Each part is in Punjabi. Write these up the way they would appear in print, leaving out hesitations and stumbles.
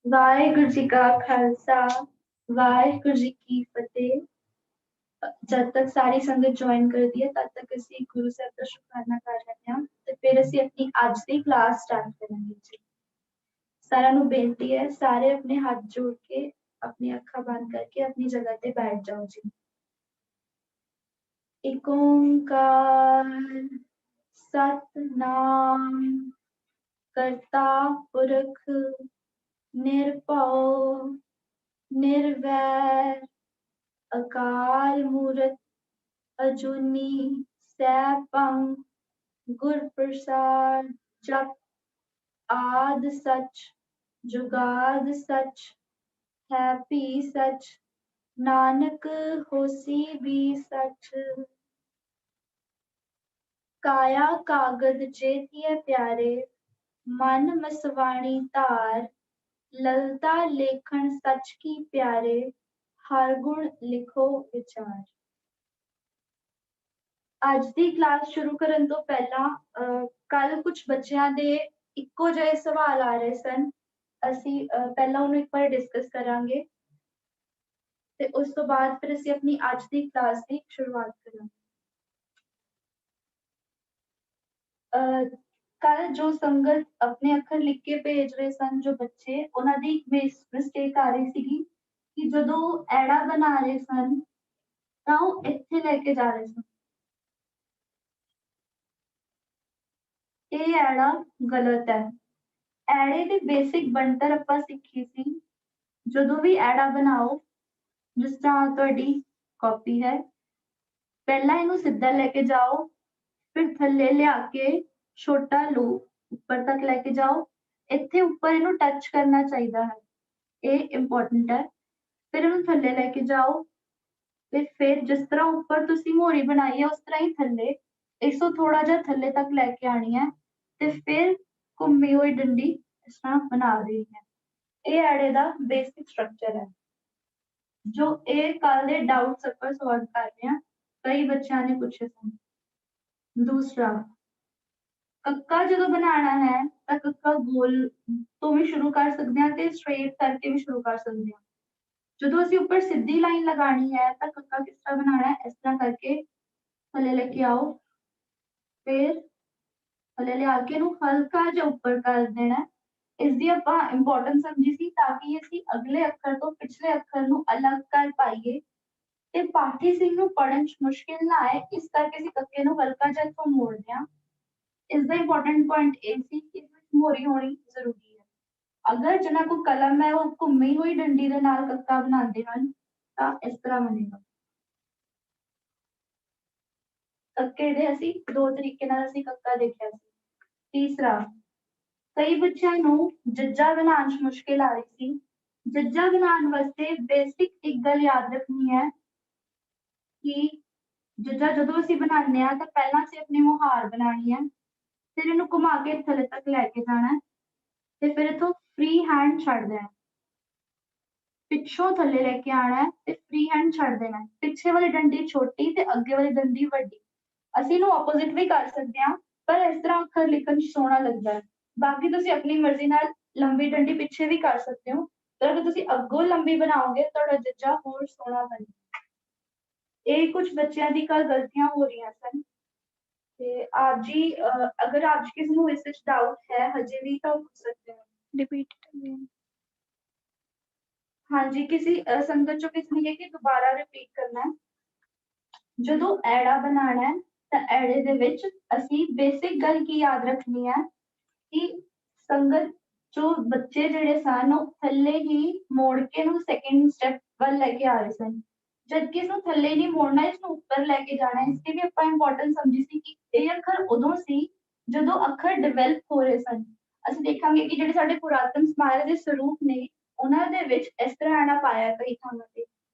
वाहिगुरु जी का खालसा वाहिगुरु जी की फतेह। जब तक सारी संगत ज्वाइन करती है तब तक ਅਸੀਂ ਗੁਰੂ ਸਾਹਿਬ ਦਾ ਸ਼ੁਕਰਾਨਾ ਕਰ ਰਹੇ ਹਾਂ ਤੇ ਫਿਰ ਅਸੀਂ ਆਪਣੀ ਅੱਜ ਦੀ ਕਲਾਸ ਸਟਾਰਟ ਕਰਾਂਗੇ ਜੀ। ਸਾਰਿਆਂ ਨੂੰ ਬੇਨਤੀ ਹੈ ਸਾਰੇ ਆਪਣੇ ਹੱਥ ਜੋੜ ਕੇ ਆਪਣੀ ਅੱਖਾਂ ਬੰਦ ਕਰਕੇ ਆਪਣੀ ਜਗ੍ਹਾ ਤੇ ਬੈਠ ਜਾਓ ਜੀ। ਏਕ ਓੰਕਾਰ ਸਤਨਾਮ ਕਰਤਾ ਪੁਰਖ ਨਿਰਭਉ ਨਿਰਵੈਰ ਅਕਾਲ ਮੂਰਤ ਅਜੂਨੀ ਸੈਭੰ ਗੁਰ ਪ੍ਰਸਾਦ ਜਪ ਆਦ ਸਚ ਜੁਗਾਦ ਸਚ ਹੈ ਭੀ ਸਚ ਨਾਨਕ ਹੋਸੀ ਵੀ ਸਚ। ਕਾਇਆ ਕਾਗਦ ਜੇਤੀਐ ਪਿਆਰੇ ਮਨ ਮਸਵਾਣੀ ਧਾਰ ਲਲਤਾ ਲੇਖਣ ਸਚ ਕੀ ਪਿਆਰੇ ਹਰ ਗੁਣ ਲਿਖੋ ਵਿਚਾਰ। ਅੱਜ ਦੀ ਕਲਾਸ ਸ਼ੁਰੂ ਕਰਨ ਤੋਂ ਪਹਿਲਾਂ ਕੱਲ ਕੁਝ ਬੱਚਿਆਂ ਦੇ ਇੱਕੋ ਜਿਹੇ ਸਵਾਲ ਆ ਰਹੇ ਸਨ। ਅਸੀਂ ਪਹਿਲਾਂ ਉਹਨੂੰ ਇੱਕ ਵਾਰ ਡਿਸਕਸ ਕਰਾਂਗੇ ਤੇ ਉਸ ਤੋਂ ਬਾਅਦ ਫਿਰ ਅਸੀਂ ਆਪਣੀ ਅੱਜ ਦੀ ਕਲਾਸ ਦੀ ਸ਼ੁਰੂਆਤ ਕਰਾਂਗੇ। ਕੱਲ ਜੋ ਸੰਗਤ ਆਪਣੇ ਅੱਖਰ ਲਿਖ ਕੇ ਭੇਜ ਰਹੇ ਸਨ ਜੋ ਬੱਚੇ ਉਹਨਾਂ ਦੀ ਮਿਸਟੇਕ ਆ ਰਹੀ ਸੀਗੀ ਕਿ ਜਦੋਂ ਐੜਾ ਬਣਾ ਰਹੇ ਸਨ ਤਾਂ ਉਹ ਇੱਥੇ ਲੈ ਕੇ ਜਾ ਰਹੇ ਸਨ। ਇਹ ਐੜਾ ਗਲਤ ਹੈ। ਐੜੇ ਦੀ ਬੇਸਿਕ ਬਣਤਰ ਆਪਾਂ ਸਿੱਖੀ ਸੀ। ਜਦੋਂ ਵੀ ਐੜਾ ਬਣਾਓ ਜਿਸ ਤਰ੍ਹਾਂ ਤੁਹਾਡੀ ਕਾਪੀ ਹੈ ਪਹਿਲਾਂ ਇਹਨੂੰ ਸਿੱਧਾ ਲੈ ਕੇ ਜਾਓ ਫਿਰ ਥੱਲੇ ਲਿਆ ਕੇ ਛੋਟਾ ਲੂਪ ਉੱਪਰ ਤੱਕ ਲੈ ਕੇ ਜਾਓ। ਇੱਥੇ ਉੱਪਰ ਇਹਨੂੰ ਟੱਚ ਕਰਨਾ ਚਾਹੀਦਾ ਹੈ ਇਹ ਇੰਪੋਰਟੈਂਟ ਹੈ। ਫਿਰ ਇਹਨੂੰ ਥੱਲੇ ਲੈ ਕੇ ਜਾਓ ਤੇ ਫਿਰ ਜਿਸ ਤਰ੍ਹਾਂ ਉੱਪਰ ਤੁਸੀਂ ਮੋਹਰੀ ਬਣਾਈ ਹੈ ਉਸ ਤਰ੍ਹਾਂ ਹੀ ਥੱਲੇ ਇਸ ਤੋਂ ਥੋੜਾ ਜਿਹਾ ਥੱਲੇ ਤੱਕ ਲੈ ਕੇ ਆਣੀ ਹੈ ਤੇ ਫਿਰ ਘੁੰਮੀ ਹੋਈ ਡੰਡੀ ਇਸ ਤਰ੍ਹਾਂ ਬਣਾ ਰਹੀ ਹੈ। ਇਹ ਐੜੇ ਦਾ ਬੇਸਿਕ ਸਟਰਕਚਰ ਹੈ ਜੋ ਇਹ ਕੱਲ ਦੇ ਡਾਊਟਸ ਆਪਾਂ ਸੋਲਵ ਕਰ ਰਹੇ ਹਾਂ। ਕਈ ਬੱਚਿਆਂ ਨੇ ਪੁੱਛੇ ਸਨ। ਦੂਸਰਾ ਕੱਕਾ ਜਦੋਂ ਬਣਾਉਣਾ ਹੈ ਤਾਂ ਕੱਕਾ ਗੋਲ ਤੋਂ ਵੀ ਸ਼ੁਰੂ ਕਰ ਸਕਦੇ ਹਾਂ ਤੇ ਸਟ੍ਰੇਟ ਕਰਕੇ ਵੀ ਸ਼ੁਰੂ ਕਰ ਸਕਦੇ ਹਾਂ। ਜਦੋਂ ਅਸੀਂ ਉੱਪਰ ਸਿੱਧੀ ਲਾਈਨ ਲਗਾਣੀ ਹੈ ਤਾਂ ਕੱਕਾ ਕਿਸ ਤਰ੍ਹਾਂ ਬਣਾਉਣਾ ਹੈ ਇਸ ਤਰ੍ਹਾਂ ਕਰਕੇ ਥੱਲੇ ਲੈ ਕੇ ਆਓ ਫਿਰ ਥੱਲੇ ਲਿਆ ਕੇ ਇਹਨੂੰ ਹਲਕਾ ਜਿਹਾ ਉੱਪਰ ਕਰ ਦੇਣਾ। ਇਸ ਦੀ ਆਪਾਂ ਇੰਪੋਰਟੈਂਸ ਸਮਝੀ ਸੀ ਤਾਂ ਕਿ ਅਸੀਂ ਅਗਲੇ ਅੱਖਰ ਤੋਂ ਪਿਛਲੇ ਅੱਖਰ ਨੂੰ ਅਲੱਗ ਕਰ ਪਾਈਏ ਤੇ ਪਾਠੀ ਸਿੰਘ ਨੂੰ ਪੜ੍ਹਨ 'ਚ ਮੁਸ਼ਕਿਲ ਨਾ ਆਏ ਇਸ ਕਰਕੇ ਅਸੀਂ ਕੱਕੇ ਨੂੰ ਹਲਕਾ ਜਿਹਾ ਇੱਥੋਂ ਮੋੜਦੇ ਹਾਂ। ਇਸਦਾ ਇੰਪੋਰਟੈਂਟ ਪੁਆਇੰਟ ਇਹ ਸੀ ਕਿ ਇਸ ਵਿੱਚ ਮੋਹਰੀ ਹੋਣੀ ਜ਼ਰੂਰੀ ਹੈ। ਅਗਰ ਜਿਹਨਾਂ ਕੋਲ ਕਲਮ ਹੈ ਉਹ ਘੁੰਮੀ ਹੋਈ ਡੰਡੀ ਦੇ ਨਾਲ ਕੱਕਾ ਬਣਾਉਂਦੇ ਹਨ ਤਾਂ ਇਸ ਤਰ੍ਹਾਂ ਬਣੇਗਾ। ਕੱਕੇ ਦੇ ਅਸੀਂ ਦੋ ਤਰੀਕੇ ਨਾਲ ਅਸੀਂ ਕੱਕਾ ਦੇਖਿਆ ਸੀ। ਤੀਸਰਾ ਕਈ ਬੱਚਿਆਂ ਨੂੰ ਜੱਜਾ ਬਣਾਉਣ 'ਚ ਮੁਸ਼ਕਿਲ ਆ ਰਹੀ ਸੀ। ਜੱਜਾ ਬਣਾਉਣ ਵਾਸਤੇ ਬੇਸਿਕ ਇੱਕ ਗੱਲ ਯਾਦ ਰੱਖਣੀ ਹੈ ਕਿ ਜੱਜਾ ਜਦੋਂ ਅਸੀਂ ਬਣਾਉਂਦੇ ਹਾਂ ਤਾਂ ਪਹਿਲਾਂ ਅਸੀਂ ਆਪਣੀ ਮੁਹਾਰ ਬਣਾਉਣੀ ਹੈ ਫਿਰ ਇਹਨੂੰ ਘੁਮਾ ਕੇ ਥੱਲੇ ਤੱਕ ਲੈ ਕੇ ਜਾਣਾ ਤੇ ਫਿਰ ਇਥੋਂ ਫ੍ਰੀ ਹੈਂਡ ਛੱਡ ਦੇਣਾ ਪਿੱਛੋਂ ਥੱਲੇ ਲੈ ਕੇ ਆਣਾ ਤੇ ਫ੍ਰੀ ਹੈਂਡ ਛੱਡ ਦੇਣਾ। ਪਿੱਛੇ ਵਾਲੀ ਡੰਡੀ ਛੋਟੀ ਤੇ ਅੱਗੇ ਵਾਲੀ ਡੰਡੀ ਵੱਡੀ। ਅਸੀਂ ਇਹਨੂੰ ਆਪੋਜ਼ਿਟ ਵੀ ਕਰ ਸਕਦੇ ਹਾਂ ਪਰ ਇਸ ਤਰ੍ਹਾਂ ਅੱਖਰ ਲਿਖਣ 'ਚ ਸੋਹਣਾ ਲੱਗਦਾ ਹੈ। ਬਾਕੀ ਤੁਸੀਂ ਆਪਣੀ ਮਰਜ਼ੀ ਨਾਲ ਲੰਬੀ ਡੰਡੀ ਪਿੱਛੇ ਵੀ ਕਰ ਸਕਦੇ ਹੋ ਪਰ ਅਗਰ ਤੁਸੀਂ ਅੱਗੋਂ ਲੰਬੀ ਬਣਾਓਗੇ ਤੁਹਾਡਾ ਜੱਜਾ ਹੋਰ ਸੋਹਣਾ ਬਣੇਗਾ। ਇਹ ਕੁਝ ਬੱਚਿਆਂ ਦੀ ਕੱਲ ਗਲਤੀਆਂ ਹੋ ਰਹੀਆਂ ਸਨ ਤੇ ਆਪ ਜੀ ਅਗਰ ਆਪ ਜੀ ਕਿਸੇ ਨੂੰ ਇਸ ਵਿੱਚ ਡਾਊਟ ਹੈ ਹਜੇ ਵੀ ਤਾਂ ਪੁੱਛ ਸਕਦੇ ਹੋ। Repeat again. ਹਾਂਜੀ ਕਿਸੇ ਸੰਗਤ ਚੋਂ ਕਿਸੇ ਨੇ ਕਿਹਾ ਕਿ ਦੁਬਾਰਾ ਰਿਪੀਟ ਕਰਨਾ ਹੈ। ਜਦੋਂ ਐੜਾ ਬਣਾਉਣਾ ਹੈ ਤਾਂ ਐੜੇ ਦੇ ਵਿੱਚ ਅਸੀਂ ਬੇਸਿਕ ਗੱਲ ਕੀ ਯਾਦ ਰੱਖਣੀ ਹੈ ਕਿ ਸੰਗਤ ਜੋ ਬੱਚੇ ਜਿਹੜੇ ਸਨ ਉਹ ਥੱਲੇ ਹੀ ਮੋੜ ਕੇ ਨੂੰ ਸੈਕਿੰਡ ਸਟੈਪ ਵੱਲ ਲੈ ਕੇ ਆ ਰਹੇ ਸਨ ਜਦਕਿ ਇਸਨੂੰ ਥੱਲੇ ਨਹੀਂ ਮੋੜਨਾ ਇਸਨੂੰ ਉੱਪਰ ਲੈ ਕੇ ਜਾਣਾ। ਇਸ ਦੀ ਵੀ ਆਪਾਂ ਇੰਪੋਰਟੈਂਸ ਸਮਝੀ ਸੀ ਕਿ ਇਹ ਅੱਖਰ ਉਦੋਂ ਸੀ ਜਦੋਂ ਅੱਖਰ ਡਿਵੈਲਪ ਹੋ ਰਹੇ ਸਨ। ਅਸੀਂ ਦੇਖਾਂਗੇ ਕਿ ਜਿਹੜੇ ਸਾਡੇ ਪੁਰਾਤਨ ਸਮਾਜ ਦੇ ਸਰੂਪ ਨੇ ਉਹਨਾਂ ਦੇ ਵਿੱਚ ਇਸ ਤਰ੍ਹਾਂ ਐੜਾ ਪਾਇਆ ਕਈ ਥਾਵਾਂ ਤੇ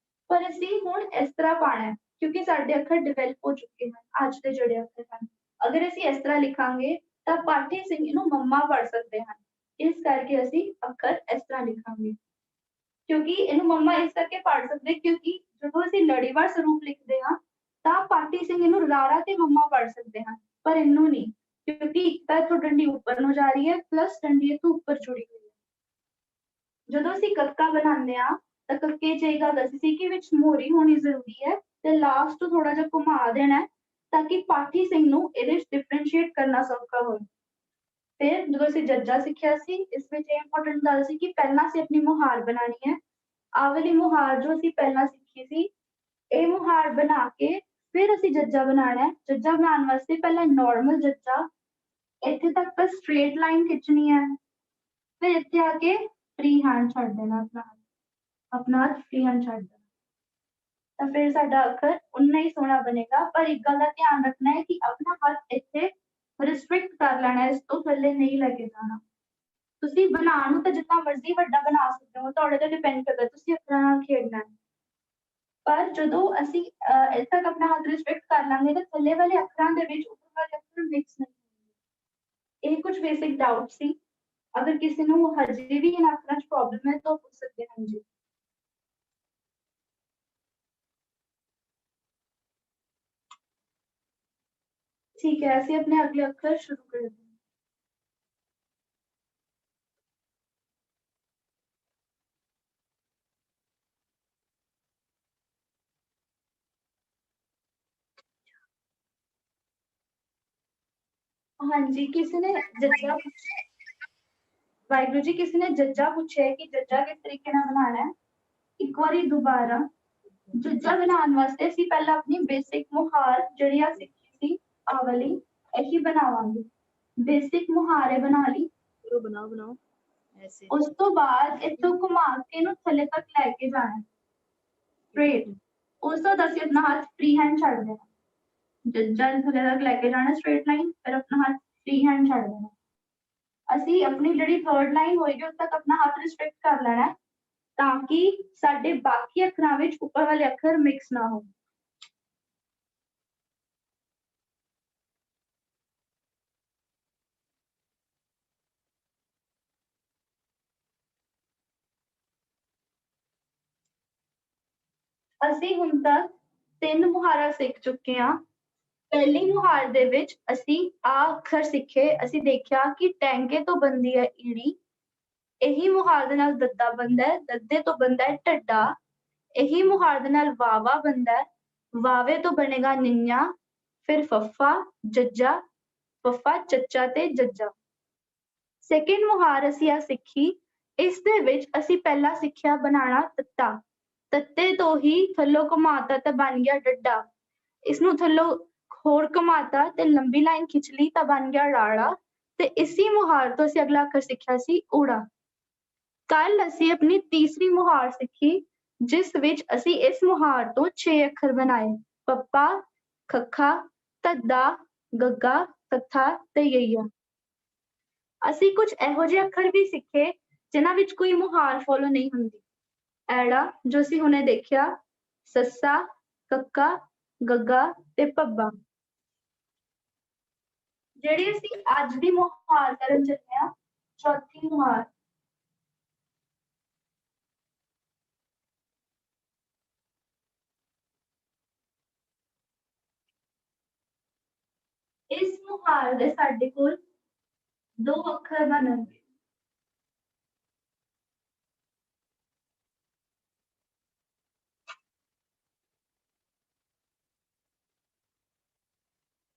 ਪਰ ਅਸੀਂ ਹੁਣ ਇਸ ਤਰ੍ਹਾਂ ਪਾਣਾ ਕਿਉਂਕਿ ਸਾਡੇ ਅੱਖਰ ਡਿਵੈਲਪ ਹੋ ਚੁੱਕੇ ਹਨ। ਅੱਜ ਦੇ ਜਿਹੜੇ ਅੱਖਰ ਹਨ ਅਗਰ ਅਸੀਂ ਇਸ ਤਰ੍ਹਾਂ ਲਿਖਾਂਗੇ ਤਾਂ ਪਾਠੀ ਸਿੰਘ ਇਹਨੂੰ ਮੰਮਾ ਪੜ੍ਹ ਸਕਦੇ ਹਨ। ਇਸ ਕਰਕੇ ਅਸੀਂ ਅੱਖਰ ਇਸ ਤਰ੍ਹਾਂ ਲਿਖਾਂਗੇ ਕਿਉਂਕਿ ਇਹਨੂੰ ਮੰਮਾ ਇਸ ਕਰਕੇ ਪੜ੍ਹ ਸਕਦੇ ਕਿਉਂਕਿ ਜਦੋਂ ਅਸੀਂ ਲੜੀਵਾਰ ਸਰੂਪ ਲਿਖਦੇ ਹਾਂ ਤਾਂ ਪਾਠੀ ਸਿੰਘ ਇਹਨੂੰ ਰਾਰਾ ਤੇ ਮੰਮਾ ਪੜ੍ਹ ਸਕਦੇ ਹਨ ਪਰ ਇਹਨੂੰ ਨਹੀਂ ਕਿਉਂਕਿ ਇੱਕ ਤਾਂ ਇੱਥੋਂ ਡੰਡੀ ਉੱਪਰ ਨੂੰ ਜਾ ਰਹੀ ਹੈ ਪਲੱਸ ਡੰਡੀ ਇੱਥੋਂ ਉੱਪਰ ਜੁੜੀ ਹੋਈ ਹੈ। ਜਦੋਂ ਅਸੀਂ ਕੱਕਾ ਬਣਾਉਂਦੇ ਆ ਤਾਂ ਕੱਕੇ 'ਚ ਇਹ ਗੱਲ ਦੱਸੀ ਸੀ ਕਿ ਵਿੱਚ ਮੋਹਰੀ ਹੋਣੀ ਜ਼ਰੂਰੀ ਹੈ ਤੇ ਲਾਸਟ ਤੋਂ ਥੋੜਾ ਜਿਹਾ ਘੁਮਾ ਦੇਣਾ ਹੈ ਤਾਂ ਕਿ ਪਾਠੀ ਸਿੰਘ ਨੂੰ ਇਹਦੇ 'ਚ ਡਿਫਰੈਂਸ਼ੀਏਟ ਕਰਨਾ ਸੌਖਾ ਹੋਵੇ। ਫਿਰ ਜਦੋਂ ਅਸੀਂ ਜੱਜਾ ਸਿੱਖਿਆ ਸੀ ਇਸ ਵਿੱਚ ਇਹ ਇੰਪੋਰਟੈਂਟ ਗੱਲ ਸੀ ਕਿ ਪਹਿਲਾਂ ਅਸੀਂ ਆਪਣੀ ਮੁਹਾਰ ਬਣਾਉਣੀ ਹੈ। ਆਹ ਵਾਲੀ ਮੁਹਾਰ ਜੋ ਅਸੀਂ ਪਹਿਲਾਂ ਸਿੱਖੀ ਸੀ ਇਹ ਮੁਹਾਰ ਬਣਾ ਕੇ ਫਿਰ ਅਸੀਂ ਜੱਜਾ ਬਣਾਉਣਾ ਹੈ। ਜੱਜਾ ਬਣਾਉਣ ਵਾਸਤੇ ਪਹਿਲਾਂ ਨੋਰਮਲ ਜੱਜਾ ਇੱਥੇ ਤੱਕ ਤਾਂ ਸਟ੍ਰੇਟ ਲਾਈਨ ਖਿੱਚਣੀ ਹੈ ਫਿਰ ਇੱਥੇ ਆ ਕੇ ਫ੍ਰੀ ਹੈਂਡ ਛੱਡ ਦੇਣਾ ਆਪਣਾ ਹੱਥ ਫ੍ਰੀ ਹੈਂਡ ਛੱਡ ਦੇਣਾ ਤਾਂ ਫਿਰ ਸਾਡਾ ਅੱਖਰ ਉਨਾ ਹੀ ਸੋਹਣਾ ਬਣੇਗਾ। ਪਰ ਇੱਕ ਗੱਲ ਦਾ ਧਿਆਨ ਰੱਖਣਾ ਹੈ ਕਿ ਆਪਣਾ ਹੱਥ ਇੱਥੇ ਰਿਸਟ੍ਰਿਕਟ ਕਰ ਲੈਣਾ ਹੈ, ਇਸ ਤੋਂ ਥੱਲੇ ਨਹੀਂ ਲੈ ਕੇ ਜਾਣਾ। ਤੁਸੀਂ ਬਣਾਉਣ ਨੂੰ ਤਾਂ ਜਿੰਨਾ ਮਰਜ਼ੀ ਵੱਡਾ ਬਣਾ ਸਕਦੇ ਹੋ ਤੁਹਾਡੇ ਤੇ ਡਿਪੈਂਡ ਕਰਦਾ ਤੁਸੀਂ ਅੱਖਰਾਂ ਨਾਲ ਖੇਡਣਾ ਹੈ। ਪਰ ਜਦੋਂ ਅਸੀਂ ਇੱਥੇ ਤੱਕ ਆਪਣਾ ਹੱਥ ਰਿਸਟ੍ਰਿਕਟ ਕਰ ਲਾਂਗੇ ਤਾਂ ਥੱਲੇ ਵਾਲੇ ਅੱਖਰਾਂ ਦੇ ਵਿੱਚ ਉੱਪਰ ਵਾਲੇ ਅੱਖਰ ਮਿਕਸ ਨਹੀਂ ਹੋਣਗੇ। ਇਹ ਕੁਝ ਬੇਸਿਕ ਡਾਊਟ ਸੀ। अगर किसी ने वो हजे भी इन अखरां च प्रॉब्लम है तो पूछ सकते हैं जी। ठीक है ऐसे अपने अगले अक्षर शुरू कर दें। हाँ जी किसी ने जज्जा वाहिगुरु जी किसी ने जज्जा पूछा है कि जज्जा किस तरीके ना बनाना है। एक बारी दोबारा जज्जा बनाने वास्ते ਅਸੀਂ ਪਹਿਲਾਂ ਆਪਣੀ ਬੇਸਿਕ ਮੁਹਾਰ ਜਿਹੜੀ ਆ ਸਿੱਖੀ ਸੀ ਆ ਵਾਲੀ ਇਹੀ ਬਣਾਵਾਂਗੇ। ਬੇਸਿਕ ਮੁਹਾਰੇ ਬਣਾ ਲਈ तो बनाओ बनाओ ऐसे ਉਸ ਤੋਂ ਬਾਅਦ ਇੱਥੋਂ ਘੁਮਾ ਕੇ ਇਹਨੂੰ ਥੱਲੇ ਤੱਕ ਲੈ ਕੇ ਜਾਣਾ ਸਟ੍ਰੇਟ। ਉਸ ਤੋਂ ਬਾਅਦ ਅਸੀਂ ਆਪਣਾ ਹੱਥ ਫ੍ਰੀ ਹੈਂਡ ਛੱਡ ਦੇਣਾ ਜੱਜਾ ਥੱਲੇ ਤੱਕ ਲੈ ਕੇ ਜਾਣਾ ਸਟ੍ਰੇਟ ਲਾਈਨ ਫਿਰ ਆਪਣਾ ਹੱਥ ਫ੍ਰੀ ਹੈਂਡ ਛੱਡ ਦੇਣਾ। ਅਸੀਂ ਆਪਣੀ ਜਿਹੜੀ ਥਰਡ ਲਾਈਨ ਹੋਏਗੀ ਉਦ ਤੱਕ ਆਪਣਾ ਹੱਥ ਰਿਸਟ੍ਰਿਕਟ ਕਰ ਲੈਣਾ ਤਾਂ ਕਿ ਸਾਡੇ ਬਾਕੀ ਅੱਖਰਾਂ ਵਿੱਚ ਉੱਪਰ ਵਾਲੇ ਅੱਖਰ ਮਿਕਸ ਨਾ ਹੋਣ। ਅਸੀਂ ਹੁਣ ਤੱਕ 3 ਮੁਹਾਰਾਂ ਸਿੱਖ ਚੁੱਕੇ ਹਾਂ। ਪਹਿਲੀ ਮੁਹਾਰ ਦੇ ਵਿੱਚ ਅਸੀਂ ਆ ਅੱਖਰ ਸਿੱਖੇ ਅਸੀਂ ਦੇਖਿਆ ਕਿ ਟੈਂਕੇ ਤੋਂ ਬਣਦੀ ਹੈ ਈੜੀ। ਇਹੀ ਮੁਹਾਰ ਦੇ ਨਾਲ ਦੱਦਾ ਬਣਦਾ ਹੈ ਦੱਦੇ ਤੋਂ ਬਣਦਾ ਹੈ ਢੱਡਾ। ਇਹੀ ਮੁਹਾਰ ਦੇ ਨਾਲ ਵਾਵਾ ਬਣਦਾ ਹੈ ਵਾਵੇ ਤੋਂ ਬਣੇਗਾ ਨਿੰਨਿਆ ਫਿਰ ਫੱਫਾ ਜੱਜਾ ਫੱਫਾ ਚੱਚਾ ਤੇ ਜੱਜਾ। ਸੈਕਿੰਡ ਮੁਹਾਰ ਅਸੀਂ ਆ ਸਿੱਖੀ ਇਸ ਦੇ ਵਿੱਚ ਅਸੀਂ ਪਹਿਲਾਂ ਸਿੱਖਿਆ ਬਣਾਉਣਾ ਤੱਤਾ ਤੱਤੇ ਤੋਂ ਹੀ ਥੱਲੋਂ ਘੁਮਾਤਾ ਤਾਂ ਬਣ ਗਿਆ ਡੱਡਾ। ਇਸਨੂੰ ਥੱਲੋਂ ਹੋਰ ਘੁਮਾਤਾ ਤੇ ਲੰਬੀ ਲਾਈਨ ਖਿੱਚ ਲਈ ਤਾਂ ਬਣ ਗਿਆ ਰਾੜਾ ਤੇ ਇਸੀ ਮੁਹਾਰ ਤੋਂ ਅਸੀਂ ਅਗਲਾ ਅੱਖਰ ਸਿੱਖਿਆ ਸੀ ਊੜਾ। ਕੱਲ ਅਸੀਂ ਆਪਣੀ ਤੀਸਰੀ ਮੁਹਾਰ ਸਿੱਖੀ ਜਿਸ ਵਿੱਚ ਅਸੀਂ ਇਸ ਮੁਹਾਰ ਤੋਂ 6 ਅੱਖਰ ਬਣਾਏ ਪੱਪਾ ਖੱਖਾ ਧੱਦਾ ਗੱਗਾ ਕੱਥਾ ਤੇ ਯਈਆ। ਅਸੀਂ ਕੁਝ ਇਹੋ ਜਿਹੇ ਅੱਖਰ ਵੀ ਸਿੱਖੇ ਜਿਨ੍ਹਾਂ ਵਿੱਚ ਕੋਈ ਮੁਹਾਰ ਫੋਲੋ ਨਹੀਂ ਹੁੰਦੀ। ਐੜਾ ਜੋ ਅਸੀਂ ਹੁਣੇ ਦੇਖਿਆ ਸੱਸਾ ਕੱਕਾ ਗੱਗਾ ਤੇ ਪੱਬਾ। ਜਿਹੜੀ ਅਸੀਂ ਅੱਜ ਦੀ ਮੁਹਾਰ ਕਰਨ ਚੱਲੇ ਹਾਂ ਚੌਥੀ ਮੁਹਾਰ। ਇਸ ਮੁਹਾਰ ਦੇ ਸਾਡੇ ਕੋਲ 2 ਅੱਖਰ ਬਣਨਗੇ।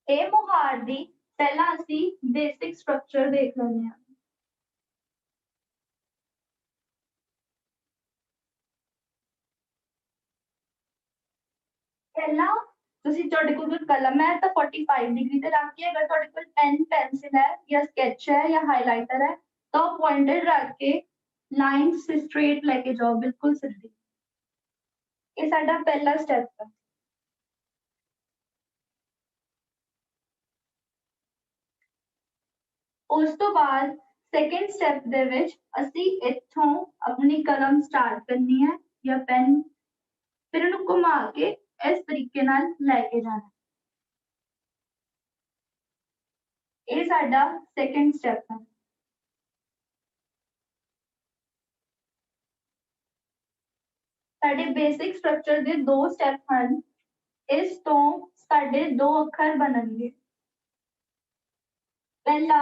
ਇਹ ਮੁਹਾਰ ਦੀ ਪਹਿਲਾਂ ਅਸੀਂ ਬੇਸਿਕ ਸਟਰਕਚਰ ਦੇਖ ਲੈਂਦੇ ਹਾਂ। ਪਹਿਲਾਂ ਤੁਸੀਂ ਤੁਹਾਡੇ ਕੋਲ ਕਲਮ ਹੈ ਤਾਂ 45 ਡਿਗਰੀ ਤੇ ਰੱਖ ਕੇ ਅਗਰ ਤੁਹਾਡੇ ਕੋਲ ਪੈਨ ਪੈਨਸਿਲ ਹੈ ਜਾਂ ਸਕੈਚ ਹੈ ਜਾਂ ਹਾਈਲਾਈਟਰ ਹੈ ਤਾਂ ਉਹ ਪੁਆਇੰਟਰ ਰੱਖ ਕੇ ਲਾਈਨ ਸਟ੍ਰੇਟ ਲੈ ਕੇ ਜਾਓ ਬਿਲਕੁਲ ਸਿੱਧੀ। ਇਹ ਸਾਡਾ ਪਹਿਲਾ ਸਟੈਪ ਹੈ। ਉਸ ਤੋਂ ਬਾਅਦ ਸੈਕਿੰਡ ਸਟੈਪ ਦੇ ਵਿੱਚ ਅਸੀਂ ਇੱਥੋਂ ਆਪਣੀ ਕਲਮ ਸਟਾਰਟ ਕਰਨੀ ਹੈ ਜਾਂ ਪੈਨ ਫਿਰ ਇਹਨੂੰ ਘੁਮਾ ਕੇ ਇਸ ਤਰੀਕੇ ਨਾਲ ਲੈ ਕੇ ਜਾਣਾ। ਇਹ ਸਾਡਾ ਸੈਕਿੰਡ ਸਟੈਪ ਹੈ। ਸਾਡੇ ਬੇਸਿਕ ਸਟਰਕਚਰ ਦੇ 2 ਸਟੈਪ ਹਨ। ਇਸ ਤੋਂ ਸਾਡੇ 2 ਅੱਖਰ ਬਣਨਗੇ। ਪਹਿਲਾ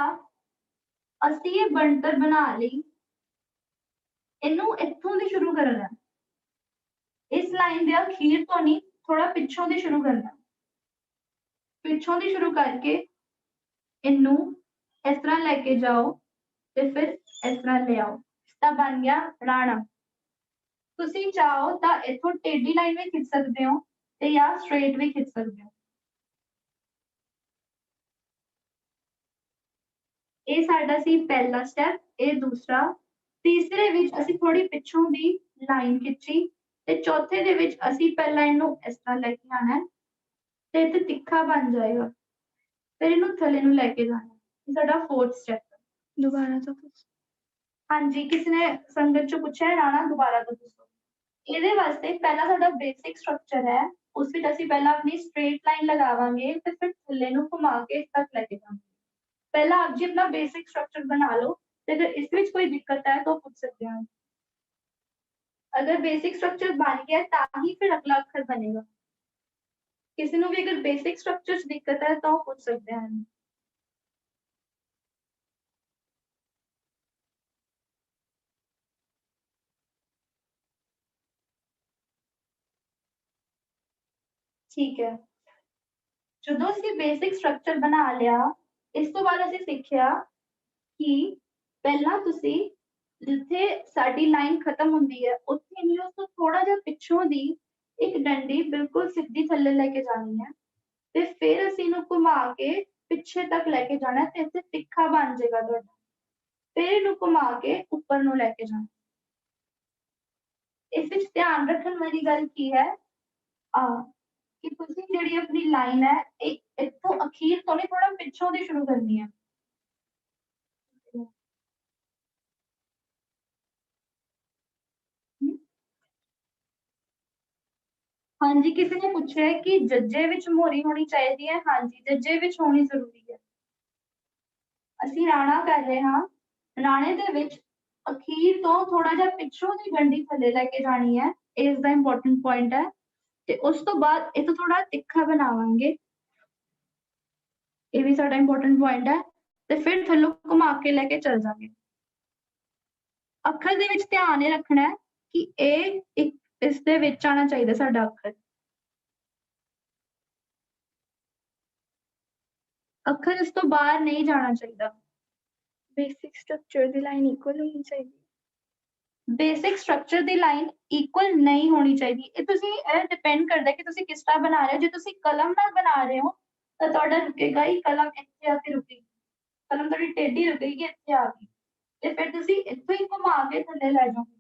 ਅਸੀਂ ਇਹ ਬਣਤਰ ਬਣਾ ਲਈ ਇਹਨੂੰ ਇੱਥੋਂ ਦੀ ਸ਼ੁਰੂ ਕਰਨਾ, ਇਸ ਲਾਈਨ ਦੇ ਅਖੀਰ ਤੋਂ ਨਹੀਂ, ਥੋੜਾ ਪਿੱਛੋਂ ਦੀ ਸ਼ੁਰੂ ਕਰਨਾ, ਪਿੱਛੋਂ ਦੀ ਸ਼ੁਰੂ ਕਰਕੇ ਇਹਨੂੰ ਇਸ ਤਰ੍ਹਾਂ ਲੈ ਕੇ ਜਾਓ ਤੇ ਫਿਰ ਇਸ ਤਰ੍ਹਾਂ ਲੈ ਆਓ, ਤਾਂ ਬਣ ਗਿਆ ਰਾਣਾ। ਤੁਸੀਂ ਚਾਹੋ ਤਾਂ ਇੱਥੋਂ ਟੇਢੀ ਲਾਈਨ ਵੀ ਖਿੱਚ ਸਕਦੇ ਹੋ ਤੇ ਜਾਂ ਸਟ੍ਰੇਟ ਵੀ ਖਿੱਚ ਸਕਦੇ ਹੋ। ਇਹ ਸਾਡਾ ਸੀ ਪਹਿਲਾ ਸਟੈਪ, ਇਹ ਦੂਸਰਾ। ਤੀਸਰੇ ਵਿੱਚ ਅਸੀਂ ਥੋੜੀ ਪਿੱਛੋਂ ਦੀ ਲਾਈਨ ਖਿੱਚੀ ਤੇ ਚੌਥੇ ਦੇ ਵਿੱਚ ਅਸੀਂ ਪਹਿਲਾਂ ਇਹਨੂੰ ਇਸ ਤਰ੍ਹਾਂ ਲੈ ਕੇ ਆਣਾ ਤੇ ਇੱਥੇ ਤਿੱਖਾ ਬਣ ਜਾਏਗਾ, ਫਿਰ ਇਹਨੂੰ ਥੱਲੇ ਨੂੰ ਲੈ ਕੇ ਜਾਣਾ। ਇਹ ਸਾਡਾ ਫੋਰਥ ਸਟੈਪ ਹੈ। दोबारा तो कुछ ਹਾਂਜੀ, ਕਿਸੇ ਨੇ ਸੰਗਤ ਚੋਂ ਪੁੱਛਿਆ ਰਾਣਾ ਦੁਬਾਰਾ ਤੋਂ ਦੱਸੋ। ਇਹਦੇ ਵਾਸਤੇ ਪਹਿਲਾਂ ਸਾਡਾ ਬੇਸਿਕ ਸਟਰਕਚਰ ਹੈ, ਉਸ ਵਿੱਚ ਅਸੀਂ ਪਹਿਲਾਂ ਆਪਣੀ ਸਟ੍ਰੇਟ ਲਾਈਨ ਲਗਾਵਾਂਗੇ ਤੇ ਫਿਰ ਥੱਲੇ ਨੂੰ ਘੁਮਾ ਕੇ ਇਸ ਤੱਕ ਲੈ ਕੇ ਜਾਵਾਂਗੇ। पहला आप जी अपना बेसिक स्ट्रक्चर बना लो, तो अगर इसमें कोई दिक्कत है तो पूछ सकते हैं। अगर बेसिक स्ट्रक्चर बन गया ताकि फिर अगला अक्षर बनेगा। किसी को भी अगर बेसिक स्ट्रक्चर दिक्कत है तो पूछ सकते हैं। ठीक है, ਜਦੋਂ ਅਸੀਂ ਬੇਸਿਕ ਸਟਰਕਚਰ ਬਣਾ ਲਿਆ, ਇਸ ਤੋਂ ਬਾਅਦ ਅਸੀਂ ਸਿੱਖਿਆ ਕਿ ਪਹਿਲਾਂ ਤੁਸੀਂ ਜਿੱਥੇ ਸਾਡੀ ਲਾਈਨ ਖਤਮ ਹੁੰਦੀ ਹੈ ਉੱਥੇ ਨਹੀਂ, ਉਸ ਤੋਂ ਥੋੜਾ ਜਿਹਾ ਪਿੱਛੋਂ ਦੀ ਇੱਕ ਡੰਡੀ ਬਿਲਕੁਲ ਸਿੱਧੀ ਥੱਲੇ ਲੈ ਕੇ ਜਾਣੀ ਹੈ ਤੇ ਫਿਰ ਅਸੀਂ ਇਹਨੂੰ ਘੁਮਾ ਕੇ ਪਿੱਛੇ ਤੱਕ ਲੈ ਕੇ ਜਾਣਾ ਤੇ ਇੱਥੇ ਤਿੱਖਾ ਬਣ ਜਾਏਗਾ ਤੁਹਾਡਾ, ਫਿਰ ਇਹਨੂੰ ਘੁਮਾ ਕੇ ਉੱਪਰ ਨੂੰ ਲੈ ਕੇ ਜਾਣਾ। ਇਸ ਵਿੱਚ ਧਿਆਨ ਰੱਖਣ ਵਾਲੀ ਗੱਲ ਕੀ ਹੈ ਕਿ ਤੁਸੀਂ ਜਿਹੜੀ ਆਪਣੀ ਲਾਈਨ ਹੈ ਇੱਥੋਂ ਅਖੀਰ ਤੋਂ ਨਹੀਂ, ਥੋੜਾ ਪਿੱਛੋਂ ਦੀ ਸ਼ੁਰੂ ਕਰਨੀ ਹੈ। ਹਾਂਜੀ, ਕਿਸੇ ਨੇ ਪੁੱਛਿਆ ਕਿ ਜੱਜੇ ਵਿੱਚ ਮੋਹਰੀ ਹੋਣੀ ਚਾਹੀਦੀ ਹੈ। ਹਾਂਜੀ, ਜੱਜੇ ਵਿੱਚ ਹੋਣੀ ਜ਼ਰੂਰੀ ਹੈ। ਅਸੀਂ ਰਾਣਾ ਕਰ ਰਹੇ ਹਾਂ, ਰਾਣੇ ਦੇ ਵਿੱਚ ਅਖੀਰ ਤੋਂ ਥੋੜਾ ਜਿਹਾ ਪਿੱਛੋਂ ਦੀ ਡੰਡੀ ਥੱਲੇ ਲੈ ਕੇ ਜਾਣੀ ਹੈ, ਇਸ ਦਾ ਇੰਪੋਰਟੈਂਟ ਪੁਆਇੰਟ ਹੈ। ਤੇ ਉਸ ਤੋਂ ਬਾਅਦ ਇਹ ਤੋਂ ਥੋੜਾ ਤਿੱਖਾ ਬਣਾਵਾਂਗੇ, ਇਹ ਵੀ ਸਾਡਾ ਇੰਪੋਰਟੈਂਟ ਪੁਆਇੰਟ ਹੈ, ਤੇ ਫਿਰ ਥੱਲੋਂ ਘੁਮਾ ਕੇ ਲੈ ਕੇ ਚੱਲ ਜਾਵਾਂਗੇ। ਅੱਖਰ ਦੇ ਵਿੱਚ ਧਿਆਨ ਇਹ ਰੱਖਣਾ ਹੈ ਕਿ ਇਹ ਇੱਕ ਇਸ ਦੇ ਵਿੱਚ ਆਣਾ ਚਾਹੀਦਾ ਸਾਡਾ ਅੱਖਰ। ਅੱਖਰ ਇਸ ਤੋਂ ਬਾਹਰ ਨਹੀਂ ਜਾਣਾ ਚਾਹੀਦਾ। बेसिक स्ट्रक्चर दी लाइन इक्वल होनी चाहिए। ਬੇਸਿਕ ਸਟਰਕਚਰ ਦੀ ਲਾਈਨ ਇਕੁਅਲ ਨਹੀਂ ਹੋਣੀ ਚਾਹੀਦੀ। ਇਹ ਤੁਸੀਂ ਇਹ ਡਿਪੈਂਡ ਕਰਦਾ ਕਿ ਤੁਸੀਂ ਕਿਸ ਤਰ੍ਹਾਂ ਬਣਾ ਰਹੇ ਹੋ। ਜੇ ਤੁਸੀਂ ਕਲਮ ਨਾਲ ਬਣਾ ਰਹੇ ਹੋ ਤਾਂ ਤੁਹਾਡਾ ਰੁਕੇਗਾ ਹੀ, ਕਲਮ ਇੱਥੇ ਆ ਕੇ ਰੁਕੇਗੀ, ਕਲਮ ਤੁਹਾਡੀ ਟੇਢੀ ਰੁਕੇਗੀ ਇੱਥੇ ਆ ਕੇ, ਤੇ ਫਿਰ ਤੁਸੀਂ ਇੱਥੋਂ ਹੀ ਘੁਮਾ ਕੇ ਥੱਲੇ ਲੈ ਜਾਓਗੇ।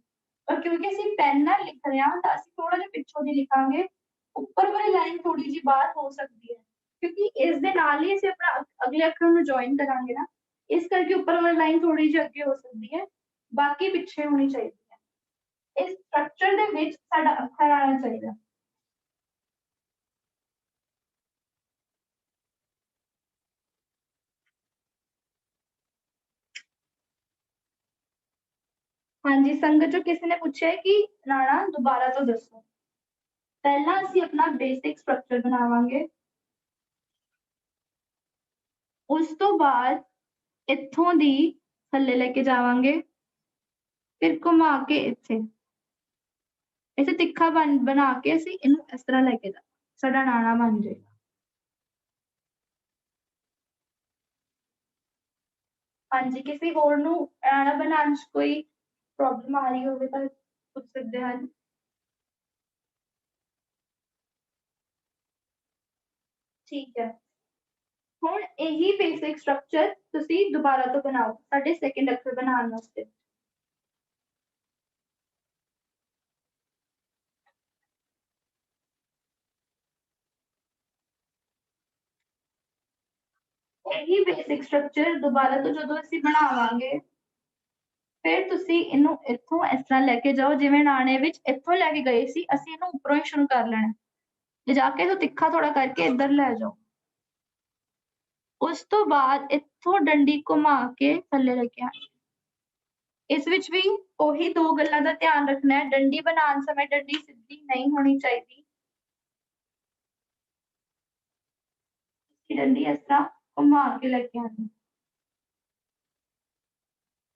ਪਰ ਕਿਉਂਕਿ ਅਸੀਂ ਪੈਨ ਨਾਲ ਲਿਖ ਰਹੇ ਹਾਂ ਤਾਂ ਅਸੀਂ ਥੋੜਾ ਜਿਹਾ ਪਿੱਛੋਂ ਦੀ ਲਿਖਾਂਗੇ, ਉੱਪਰ ਵਾਲੀ ਲਾਈਨ ਥੋੜੀ ਜਿਹੀ ਬਾਹਰ ਹੋ ਸਕਦੀ ਹੈ ਕਿਉਂਕਿ ਇਸ ਦੇ ਨਾਲ ਹੀ ਅਸੀਂ ਆਪਣਾ ਅਗਲੇ ਅੱਖਰ ਨੂੰ ਜੁਆਇਨ ਕਰਾਂਗੇ ਨਾ, ਇਸ ਕਰਕੇ ਉੱਪਰ ਵਾਲੀ ਲਾਈਨ ਥੋੜੀ ਜਿਹੀ ਅੱਗੇ ਹੋ ਸਕਦੀ ਹੈ, ਬਾਕੀ ਪਿੱਛੇ ਹੋਣੀ ਚਾਹੀਦੀ ਹੈ। ਇਸ ਸਟਰਕਚਰ ਦੇ ਵਿੱਚ ਸਾਡਾ ਅੱਖਰ ਆਣਾ ਚਾਹੀਦਾ। ਹਾਂਜੀ, ਸੰਗਤ ਚੋਂ ਕਿਸੇ ਨੇ ਪੁੱਛਿਆ ਕਿ ਰਾਣਾ ਦੁਬਾਰਾ ਤੋਂ ਦੱਸੋ। ਪਹਿਲਾਂ ਅਸੀਂ ਆਪਣਾ ਬੇਸਿਕ ਸਟਰਕਚਰ ਬਣਾਵਾਂਗੇ, ਉਸ ਤੋਂ ਬਾਅਦ ਇੱਥੋਂ ਦੀ ਥੱਲੇ ਲੈ ਕੇ ਜਾਵਾਂਗੇ, ਫਿਰ ਘੁਮਾ ਕੇ ਇੱਥੇ ਇਸੇ ਤਿੱਖਾ ਬਣਾ ਕੇ ਅਸੀਂ ਇਹਨੂੰ ਇਸ ਤਰ੍ਹਾਂ ਲੈ ਕੇ ਜਾ, ਸਾਡਾ ਰਾਣਾ ਬਣ ਜਾਏਗਾ। ਹਾਂਜੀ, ਕਿਸੇ ਹੋਰ ਨੂੰ ਰਾਣਾ ਬਣਾਉਣ 'ਚ ਕੋਈ ਪ੍ਰੋਬਲਮ ਆ ਰਹੀ ਹੋਵੇ ਤਾਂ ਪੁੱਛ ਸਕਦੇ ਹਨ। ਠੀਕ ਹੈ, ਹੁਣ ਇਹੀ ਬੇਸਿਕ ਸਟਰਕਚਰ ਤੁਸੀਂ ਦੁਬਾਰਾ ਤੋਂ ਬਣਾਓ ਸਾਡੇ ਸੈਕਿੰਡ ਅੱਖਰ ਬਣਾਉਣ ਵਾਸਤੇ। ਇਹੀ ਬੇਸਿਕ ਸਟਰਕਚਰ ਦੁਬਾਰਾ ਤੋਂ ਜਦੋਂ ਅਸੀਂ ਬਣਾਵਾਂਗੇ, ਫਿਰ ਤੁਸੀਂ ਇਹਨੂੰ ਇੱਥੋਂ ਇਸ ਤਰ੍ਹਾਂ ਲੈ ਕੇ ਜਾਓ, ਜਿਵੇਂ ਰਾਣੇ ਵਿੱਚ ਇੱਥੋਂ ਲੈ ਕੇ ਗਏ ਸੀ, ਅਸੀਂ ਇਹਨੂੰ ਉੱਪਰੋਂ ਹੀ ਸ਼ੁਰੂ ਕਰ ਲੈਣਾ, ਜਾ ਕੇ ਇਹਨੂੰ ਤਿੱਖਾ ਥੋੜਾ ਕਰਕੇ ਇੱਧਰ ਲੈ ਜਾਓ। ਉਸ ਤੋਂ ਬਾਅਦ ਇੱਥੋਂ ਡੰਡੀ ਘੁਮਾ ਕੇ ਥੱਲੇ ਲੈ ਕੇ ਆਣੀ। ਇਸ ਵਿੱਚ ਵੀ ਉਹੀ ਦੋ ਗੱਲਾਂ ਦਾ ਧਿਆਨ ਰੱਖਣਾ ਹੈ, ਡੰਡੀ ਬਣਾਉਣ ਸਮੇਂ ਡੰਡੀ ਸਿੱਧੀ ਨਹੀਂ ਹੋਣੀ ਚਾਹੀਦੀ, ਡੰਡੀ ਇਸ ਤਰ੍ਹਾਂ ਘੁਮਾ ਕੇ ਲੈ ਕੇ ਆਣੀ।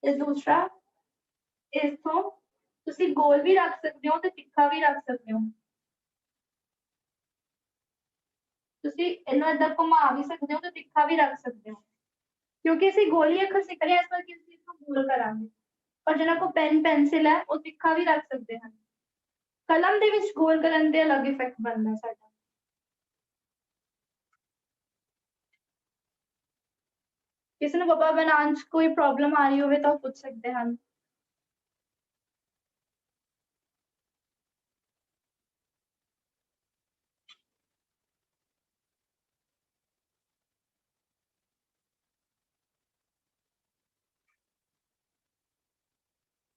ਤੇ ਦੂਸਰਾ, ਇੱਥੋਂ ਤੁਸੀਂ ਗੋਲ ਵੀ ਰੱਖ ਸਕਦੇ ਹੋ ਤੇ ਤਿੱਖਾ ਵੀ ਰੱਖ ਸਕਦੇ ਹੋ। ਤੁਸੀਂ ਇਹਨੂੰ ਏਦਾਂ ਘੁਮਾ ਵੀ ਸਕਦੇ ਹੋ ਤੇ ਤਿੱਖਾ ਵੀ ਰੱਖ ਸਕਦੇ ਹੋ। ਕਿਉਂਕਿ ਅਸੀਂ ਗੋਲ ਹੀ ਅੱਖਰ ਸਿੱਖ ਰਹੇ ਹਾਂ, ਇਸ ਕਰਕੇ ਅਸੀਂ ਇਸਨੂੰ ਗੋਲ ਕਰਾਂਗੇ। ਪਰ ਜਿਹਨਾਂ ਕੋਲ ਪੈਨ ਪੈਨਸਿਲ ਹੈ ਉਹ ਤਿੱਖਾ ਵੀ ਰੱਖ ਸਕਦੇ ਹਨ। ਕਲਮ ਦੇ ਵਿੱਚ ਗੋਲ ਕਰਨ ਦੇ ਅਲੱਗ ਇਫੈਕਟ ਬਣਦਾ ਸਾਡਾ। ਕਿਸੇ ਨੂੰ ਬੱਬਾ ਬਣਾਉਣ 'ਚ ਕੋਈ ਪ੍ਰੋਬਲਮ ਆ ਰਹੀ ਹੋਵੇ ਤਾਂ ਉਹ ਪੁੱਛ ਸਕਦੇ ਹਨ।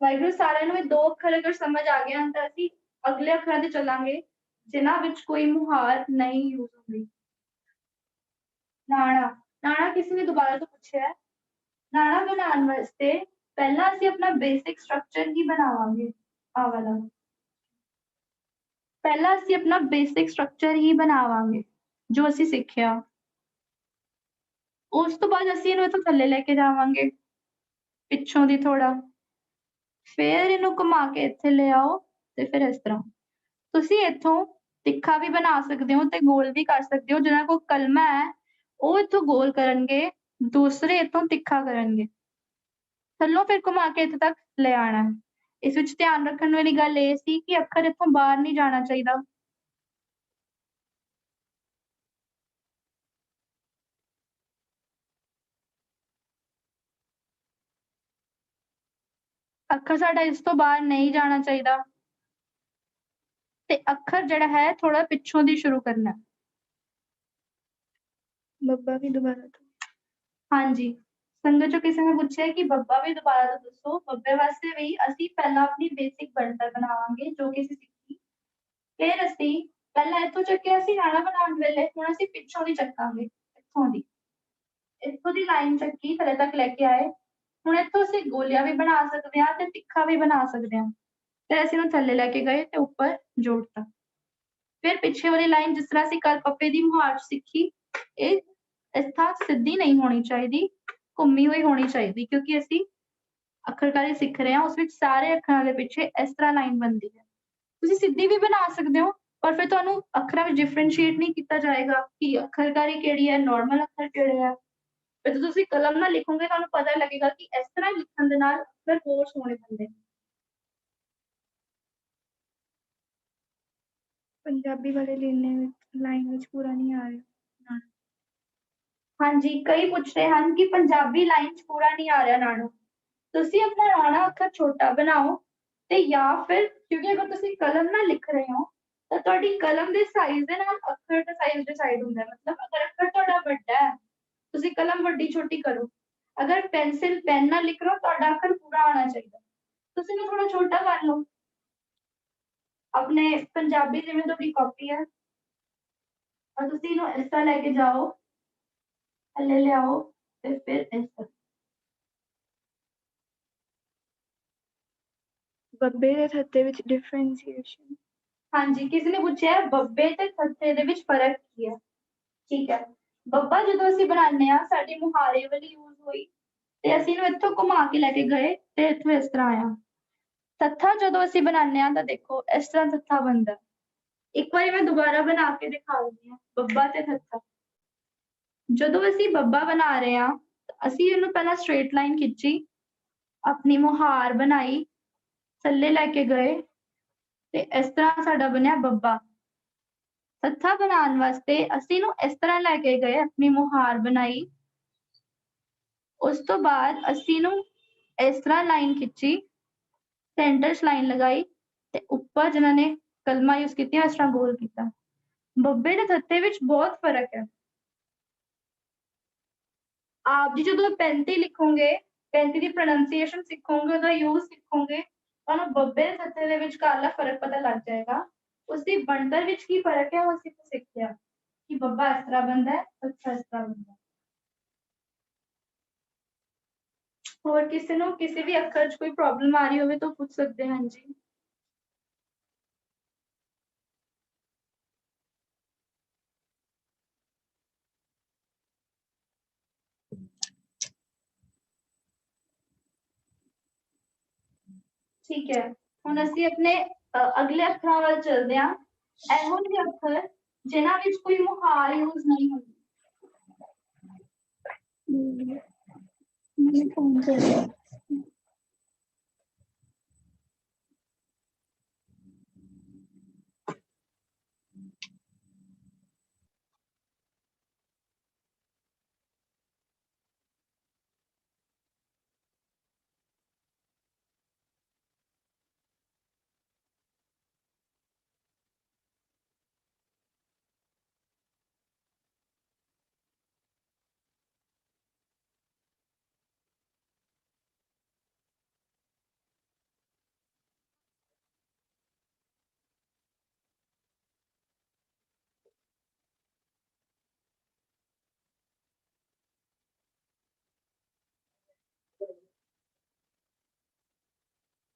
ਵਾਹਿਗੁਰੂ ਸਾਰਿਆਂ ਨੂੰ ਇਹ ਦੋ ਅੱਖਰ ਅਗਰ ਸਮਝ ਆ ਗਏ ਹਨ ਤਾਂ ਅਸੀਂ ਅਗਲੇ ਅੱਖਰਾਂ ਤੇ ਚੱਲਾਂਗੇ ਜਿਨ੍ਹਾਂ ਵਿੱਚ ਕੋਈ ਮੁਹਾਰ ਨਹੀਂ ਯੂਜ਼ ਹੁੰਦੀ। ਨਾਣਾ, ਨਾਣਾ ਕਿਸੇ ਨੇ ਦੁਬਾਰਾ ਤੋਂ ਪੁੱਛਿਆ ਹੈ। ਨਾਣਾ ਬਣਾਉਣ ਵਾਸਤੇ ਪਹਿਲਾਂ ਅਸੀਂ ਆਪਣਾ ਬੇਸਿਕ ਸਟਰਕਚਰ ਹੀ ਬਣਾਵਾਂਗੇ। ਆਹ ਵਾਲਾ ਪਹਿਲਾਂ ਅਸੀਂ ਆਪਣਾ ਬੇਸਿਕ ਸਟਰਕਚਰ ਹੀ ਬਣਾਵਾਂਗੇ ਜੋ ਅਸੀਂ ਸਿੱਖਿਆ। ਉਸ ਤੋਂ ਬਾਅਦ ਅਸੀਂ ਇਹਨੂੰ ਇੱਥੋਂ ਥੱਲੇ ਲੈ ਕੇ ਜਾਵਾਂਗੇ ਪਿੱਛੋਂ ਦੀ ਥੋੜਾ, ਫਿਰ ਇਹਨੂੰ ਘੁਮਾ ਕੇ ਇੱਥੇ ਲੈ ਆਓ ਤੇ ਫਿਰ ਇਸ ਤਰ੍ਹਾਂ। ਤੁਸੀਂ ਇੱਥੋਂ ਤਿੱਖਾ ਵੀ ਬਣਾ ਸਕਦੇ ਹੋ ਤੇ ਗੋਲ ਵੀ ਕਰ ਸਕਦੇ ਹੋ। ਜਿਹਨਾਂ ਕੋਲ ਕਲਮਾ ਹੈ ਉਹ ਇੱਥੋਂ ਗੋਲ ਕਰਨਗੇ, ਦੂਸਰੇ ਇੱਥੋਂ ਤਿੱਖਾ ਕਰਨਗੇ। ਥੱਲੋਂ ਫਿਰ ਘੁਮਾ ਕੇ ਇੱਥੇ ਤੱਕ ਲੈ ਆਉਣਾ ਹੈ। ਇਸ ਵਿੱਚ ਧਿਆਨ ਰੱਖਣ ਵਾਲੀ ਗੱਲ ਇਹ ਸੀ ਕਿ ਅੱਖਰ ਇੱਥੋਂ ਬਾਹਰ ਨਹੀਂ ਜਾਣਾ ਚਾਹੀਦਾ। ਅੱਖਰ ਸਾਡਾ ਇਸ ਤੋਂ ਬਾਹਰ ਨਹੀਂ ਜਾਣਾ ਚਾਹੀਦਾ ਤੇ ਅੱਖਰ ਜਿਹੜਾ ਹੈ ਥੋੜਾ ਪਿੱਛੋਂ ਦੀ ਸ਼ੁਰੂ ਕਰਨਾ। ਬੱਬਾ ਵੀ ਦੁਬਾਰਾ ਤੋਂ। ਹਾਂਜੀ, ਸੰਗਤ ਚੋਂ ਕਿਸੇ ਨੇ ਪੁੱਛਿਆ ਕਿ ਬੱਬਾ ਵੀ ਦੁਬਾਰਾ ਤੋਂ ਦੱਸੋ। ਬੱਬੇ ਵਾਸਤੇ ਵੀ ਅਸੀਂ ਪਹਿਲਾਂ ਆਪਣੀ ਬੇਸਿਕ ਬਣਤਰ ਬਣਾਵਾਂਗੇ ਜੋ ਕਿ ਅਸੀਂ ਸਿੱਖੀ। ਫਿਰ ਅਸੀਂ ਪਹਿਲਾਂ ਇੱਥੋਂ ਚੱਕਿਆ ਸੀ ਨਾਣਾ ਬਣਾਉਣ ਵੇਲੇ, ਹੁਣ ਅਸੀਂ ਪਿੱਛੋਂ ਦੀ ਚੱਕਾਂਗੇ। ਇੱਥੋਂ ਦੀ, ਇੱਥੋਂ ਦੀ ਲਾਈਨ ਚੱਕੀ ਥੱਲੇ ਤੱਕ ਲੈ ਕੇ ਆਏ। ਹੁਣ ਇੱਥੋਂ ਅਸੀਂ ਗੋਲਿਆ ਵੀ ਬਣਾ ਸਕਦੇ ਹਾਂ ਤੇ ਤਿੱਖਾ ਵੀ ਬਣਾ ਸਕਦੇ ਹਾਂ। ਫਿਰ ਅਸੀਂ ਇਹਨੂੰ ਥੱਲੇ ਲੈ ਕੇ ਗਏ ਤੇ ਉੱਪਰ ਜੋੜਤਾ। ਫਿਰ ਪਿੱਛੇ ਵਾਲੀ ਲਾਈਨ ਜਿਸ ਤਰ੍ਹਾਂ ਅਸੀਂ ਕੱਲ ਪੱਪੇ ਦੀ ਮੁਹਾਰ ਸਿੱਖੀ, ਇਹ ਇਸ ਥਾਂ ਸਿੱਧੀ ਨਹੀਂ ਹੋਣੀ ਚਾਹੀਦੀ, ਘੁੰਮੀ ਹੋਈ ਹੋਣੀ ਚਾਹੀਦੀ ਕਿਉਂਕਿ ਅਸੀਂ ਅੱਖਰਕਾਰੀ ਸਿੱਖ ਰਹੇ ਹਾਂ। ਉਸ ਵਿੱਚ ਸਾਰੇ ਅੱਖਰਾਂ ਦੇ ਪਿੱਛੇ ਇਸ ਤਰ੍ਹਾਂ ਲਾਈਨ ਬਣਦੀ ਹੈ। ਤੁਸੀਂ ਸਿੱਧੀ ਵੀ ਬਣਾ ਸਕਦੇ ਹੋ ਪਰ ਫਿਰ ਤੁਹਾਨੂੰ ਅੱਖਰਾਂ ਵਿੱਚ ਡਿਫਰੈਂਸ਼ੀਏਟ ਨਹੀਂ ਕੀਤਾ ਜਾਏਗਾ ਕਿ ਅੱਖਰਕਾਰੀ ਕਿਹੜੀ ਹੈ, ਨਾਰਮਲ ਅੱਖਰ ਕਿਹੜੇ ਆ। ਜਦੋਂ ਤੁਸੀਂ ਕਲਮ ਨਾਲ ਲਿਖੋਗੇ ਤੁਹਾਨੂੰ ਪਤਾ ਲੱਗੇਗਾ ਕਿ ਇਸ ਤਰ੍ਹਾਂ ਲਿਖਣ ਦੇ ਨਾਲ ਅੱਖਰ ਹੋਰ ਸੋਹਣੇ ਬਣਦੇ ਨੇ। ਪੰਜਾਬੀ ਵਾਲੇ ਲਾਈਨ ਵਿੱਚ ਪੂਰਾ ਨਹੀਂ ਆ ਰਿਹਾ। ਹਾਂਜੀ, ਕਈ ਪੁੱਛਦੇ ਹਨ ਕਿ ਪੰਜਾਬੀ ਲਾਈਨ 'ਚ ਪੂਰਾ ਨਹੀਂ ਆ ਰਿਹਾ ਨਾਣੋ। ਤੁਸੀਂ ਆਪਣਾ ਰਾਣਾ ਅੱਖਰ ਛੋਟਾ ਬਣਾਓ ਤੇ ਜਾਂ ਫਿਰ ਕਿਉਂਕਿ ਅਗਰ ਤੁਸੀਂ ਕਲਮ ਨਾਲ ਲਿਖ ਰਹੇ ਹੋ ਤਾਂ ਤੁਹਾਡੀ ਕਲਮ ਦੇ ਸਾਈਜ਼ ਦੇ ਨਾਲ ਅੱਖਰ ਦਾ ਸਾਈਜ਼ ਡਿਸਾਈਡ ਹੁੰਦਾ ਹੈ। ਮਤਲਬ ਅਗਰ ਅੱਖਰ ਤੁਹਾਡਾ ਵੱਡਾ ਹੈ ਤੁਸੀਂ ਕਲਮ ਵੱਡੀ ਛੋਟੀ ਕਰੋ। ਅਗਰ ਪੈਨਸਿਲ ਪੈਨ ਨਾਲ ਲਿਖ ਰਹੇ ਹੋ ਤੁਹਾਡਾ ਅੱਖਰ ਪੂਰਾ ਆਉਣਾ ਚਾਹੀਦਾ, ਤੁਸੀਂ ਇਹਨੂੰ ਥੋੜਾ ਛੋਟਾ ਕਰ ਲਓ। ਆਪਣੇ ਪੰਜਾਬੀ ਜਿਵੇਂ ਤੁਹਾਡੀ ਕਾਪੀ ਹੈ और ਤੁਸੀਂ ਇਹਨੂੰ ਇਸ ਤਰ੍ਹਾਂ ਲੈ ਕੇ ਜਾਓ, ਥੱਲੇ ਲਿਆਓ ਤੇ ਫਿਰ ਇਸ ਤਰ੍ਹਾਂ। ਬੱਬੇ ਦੇ ਥੱਤੇ ਵਿੱਚ ਡਿਫਰੈਂਸ਼ੀਏਸ਼ਨ। ਹਾਂਜੀ, ਕਿਸੇ ਨੇ ਪੁੱਛਿਆ ਬੱਬੇ ਤੇ ਥੱਤੇ ਦੇ ਵਿੱਚ ਫਰਕ ਕੀ ਹੈ। ਠੀਕ ਹੈ, ਬੱਬਾ ਜਦੋਂ ਅਸੀਂ ਬਣਾਉਂਦੇ ਹਾਂ ਸਾਡੀ ਮੁਹਾਰੇ ਵਾਲੀ ਯੂਜ਼ ਹੋਈ ਤੇ ਅਸੀਂ ਇਹਨੂੰ ਇੱਥੋਂ ਘੁਮਾ ਕੇ ਲੈ ਕੇ ਗਏ ਤੇ ਇੱਥੋਂ ਇਸ ਤਰ੍ਹਾਂ ਆਇਆ। ਥੱਥਾ ਜਦੋਂ ਅਸੀਂ ਬਣਾਉਂਦੇ ਹਾਂ ਤਾਂ ਦੇਖੋ ਇਸ ਤਰ੍ਹਾਂ ਥੱਥਾ ਬਣਦਾ। ਇੱਕ ਵਾਰੀ ਮੈਂ ਦੁਬਾਰਾ ਬਣਾ ਕੇ ਦਿਖਾ ਦਿੰਦੀ ਹਾਂ ਬੱਬਾ ਤੇ ਥੱਥਾ। ਜਦੋਂ ਅਸੀਂ ਬੱਬਾ ਬਣਾ ਰਹੇ ਹਾਂ ਅਸੀਂ ਇਹਨੂੰ ਪਹਿਲਾਂ ਸਟ੍ਰੇਟ ਲਾਈਨ ਖਿੱਚੀ, ਆਪਣੀ ਮੁਹਾਰ ਬਣਾਈ, ਥੱਲੇ ਲੈ ਕੇ ਗਏ ਤੇ ਇਸ ਤਰ੍ਹਾਂ ਸਾਡਾ ਬਣਿਆ ਬੱਬਾ। ਥੱਥਾ ਬਣਾਉਣ ਵਾਸਤੇ ਅਸੀਂ ਇਹਨੂੰ ਇਸ ਤਰ੍ਹਾਂ ਲੈ ਕੇ ਗਏ, ਆਪਣੀ ਮੁਹਾਰ ਬਣਾਈ, ਉਸ ਤੋਂ ਬਾਅਦ ਅਸੀਂ ਇਹਨੂੰ ਇਸ ਤਰ੍ਹਾਂ ਲਾਈਨ ਖਿੱਚੀ, ਸੈਂਟਰ 'ਚ ਲਾਈਨ ਲਗਾਈ ਤੇ ਉੱਪਰ ਜਿਨ੍ਹਾਂ ਨੇ ਕਲਮਾਂ ਯੂਜ਼ ਕੀਤੀਆਂ ਇਸ ਤਰ੍ਹਾਂ ਗੋਲ ਕੀਤਾ। ਬੱਬੇ ਤੇ ਥੱਤੇ ਵਿੱਚ ਬਹੁਤ ਫਰਕ ਹੈ। ਆਪ ਜੀ ਜਦੋਂ 35 ਲਿਖੋਗੇ, 35 ਦੀ ਪ੍ਰੋਨੰਸੀਏਸ਼ਨ ਸਿੱਖੋਗੇ, ਉਹਦਾ ਯੂਜ਼ ਸਿੱਖੋਗੇ, ਤੁਹਾਨੂੰ ਬੱਬੇ ਤੇ ਥੱਤੇ ਦੇ ਵਿਚਕਾਰਲਾ ਫਰਕ ਪਤਾ ਲੱਗ ਜਾਏਗਾ। ਉਸਦੀ ਬਣਤਰ ਵਿੱਚ ਕੀ ਫਰਕ ਹੈ ਉਹ ਅਸੀਂ ਸਿੱਖਿਆ ਕਿ ਬੱਬਾ ਇਸ ਤਰ੍ਹਾਂ ਬਣਦਾ ਹੈ, ਥੱਥਾ ਇਸ ਤਰ੍ਹਾਂ ਬਣਦਾ ਹੈ। ਹੋਰ ਕਿਸੇ ਨੂੰ ਕਿਸੇ ਵੀ ਅੱਖਰ 'ਚ ਕੋਈ ਪ੍ਰੋਬਲਮ ਆ ਰਹੀ ਹੋਵੇ ਤਾਂ ਪੁੱਛ ਸਕਦੇ ਹਨ ਜੀ। ठीक है। ਹੁਣ ਅਸੀਂ ਆਪਣੇ ਅਗਲੇ ਅੱਖਰਾਂ ਵੱਲ ਚੱਲਦੇ ਹਾਂ। ਇਹੋ ਜਿਹੇ ਅੱਖਰ ਜਿਨ੍ਹਾਂ ਵਿੱਚ ਕੋਈ ਮੁਹਾਰ ਯੂਜ਼ ਨਹੀਂ ਹੁੰਦੀ। मैंने कौन से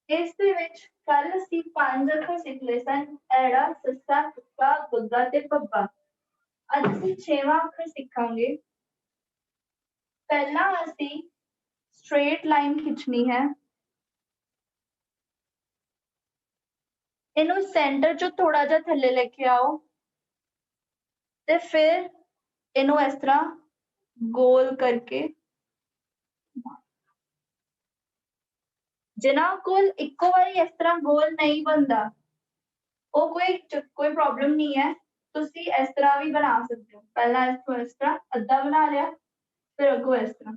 ਇਸ ਦੇ ਵਿੱਚ ਕੱਲ ਅਸੀਂ 5 ਅੱਖਰ ਸਿੱਖ ਲਏ ਸਨ, ਐੜਾ, ਸੱਸਾ, ਤੁੱਕਾ, ਗੁੱਗਾ ਤੇ ਪੱਪਾ। ਅੱਜ ਅਸੀਂ 6ਵਾਂ ਅੱਖਰ ਸਿੱਖਾਂਗੇ। ਪਹਿਲਾਂ ਅਸੀਂ ਸਟ੍ਰੇਟ ਲਾਈਨ ਖਿੱਚਣੀ ਹੈ। ਇਹਨੂੰ ਸੈਂਟਰ ਚੋਂ ਥੋੜਾ ਜਿਹਾ ਥੱਲੇ ਲੈ ਕੇ ਆਓ ਤੇ ਫਿਰ ਇਹਨੂੰ ਇਸ ਤਰ੍ਹਾਂ ਗੋਲ ਕਰਕੇ, ਜਿਨ੍ਹਾਂ ਕੋਲ ਇੱਕੋ ਵਾਰੀ ਇਸ ਤਰ੍ਹਾਂ ਗੋਲ ਨਹੀਂ ਬਣਦਾ ਉਹ ਕੋਈ ਪ੍ਰੋਬਲਮ ਨਹੀਂ ਹੈ, ਤੁਸੀਂ ਇਸ ਤਰ੍ਹਾਂ ਵੀ ਬਣਾ ਸਕਦੇ ਹੋ। ਪਹਿਲਾਂ ਇਸ ਤਰ੍ਹਾਂ ਅੱਧਾ ਬਣਾ ਲਿਆ, ਫਿਰ ਅੱਗੋਂ ਇਸ ਤਰ੍ਹਾਂ,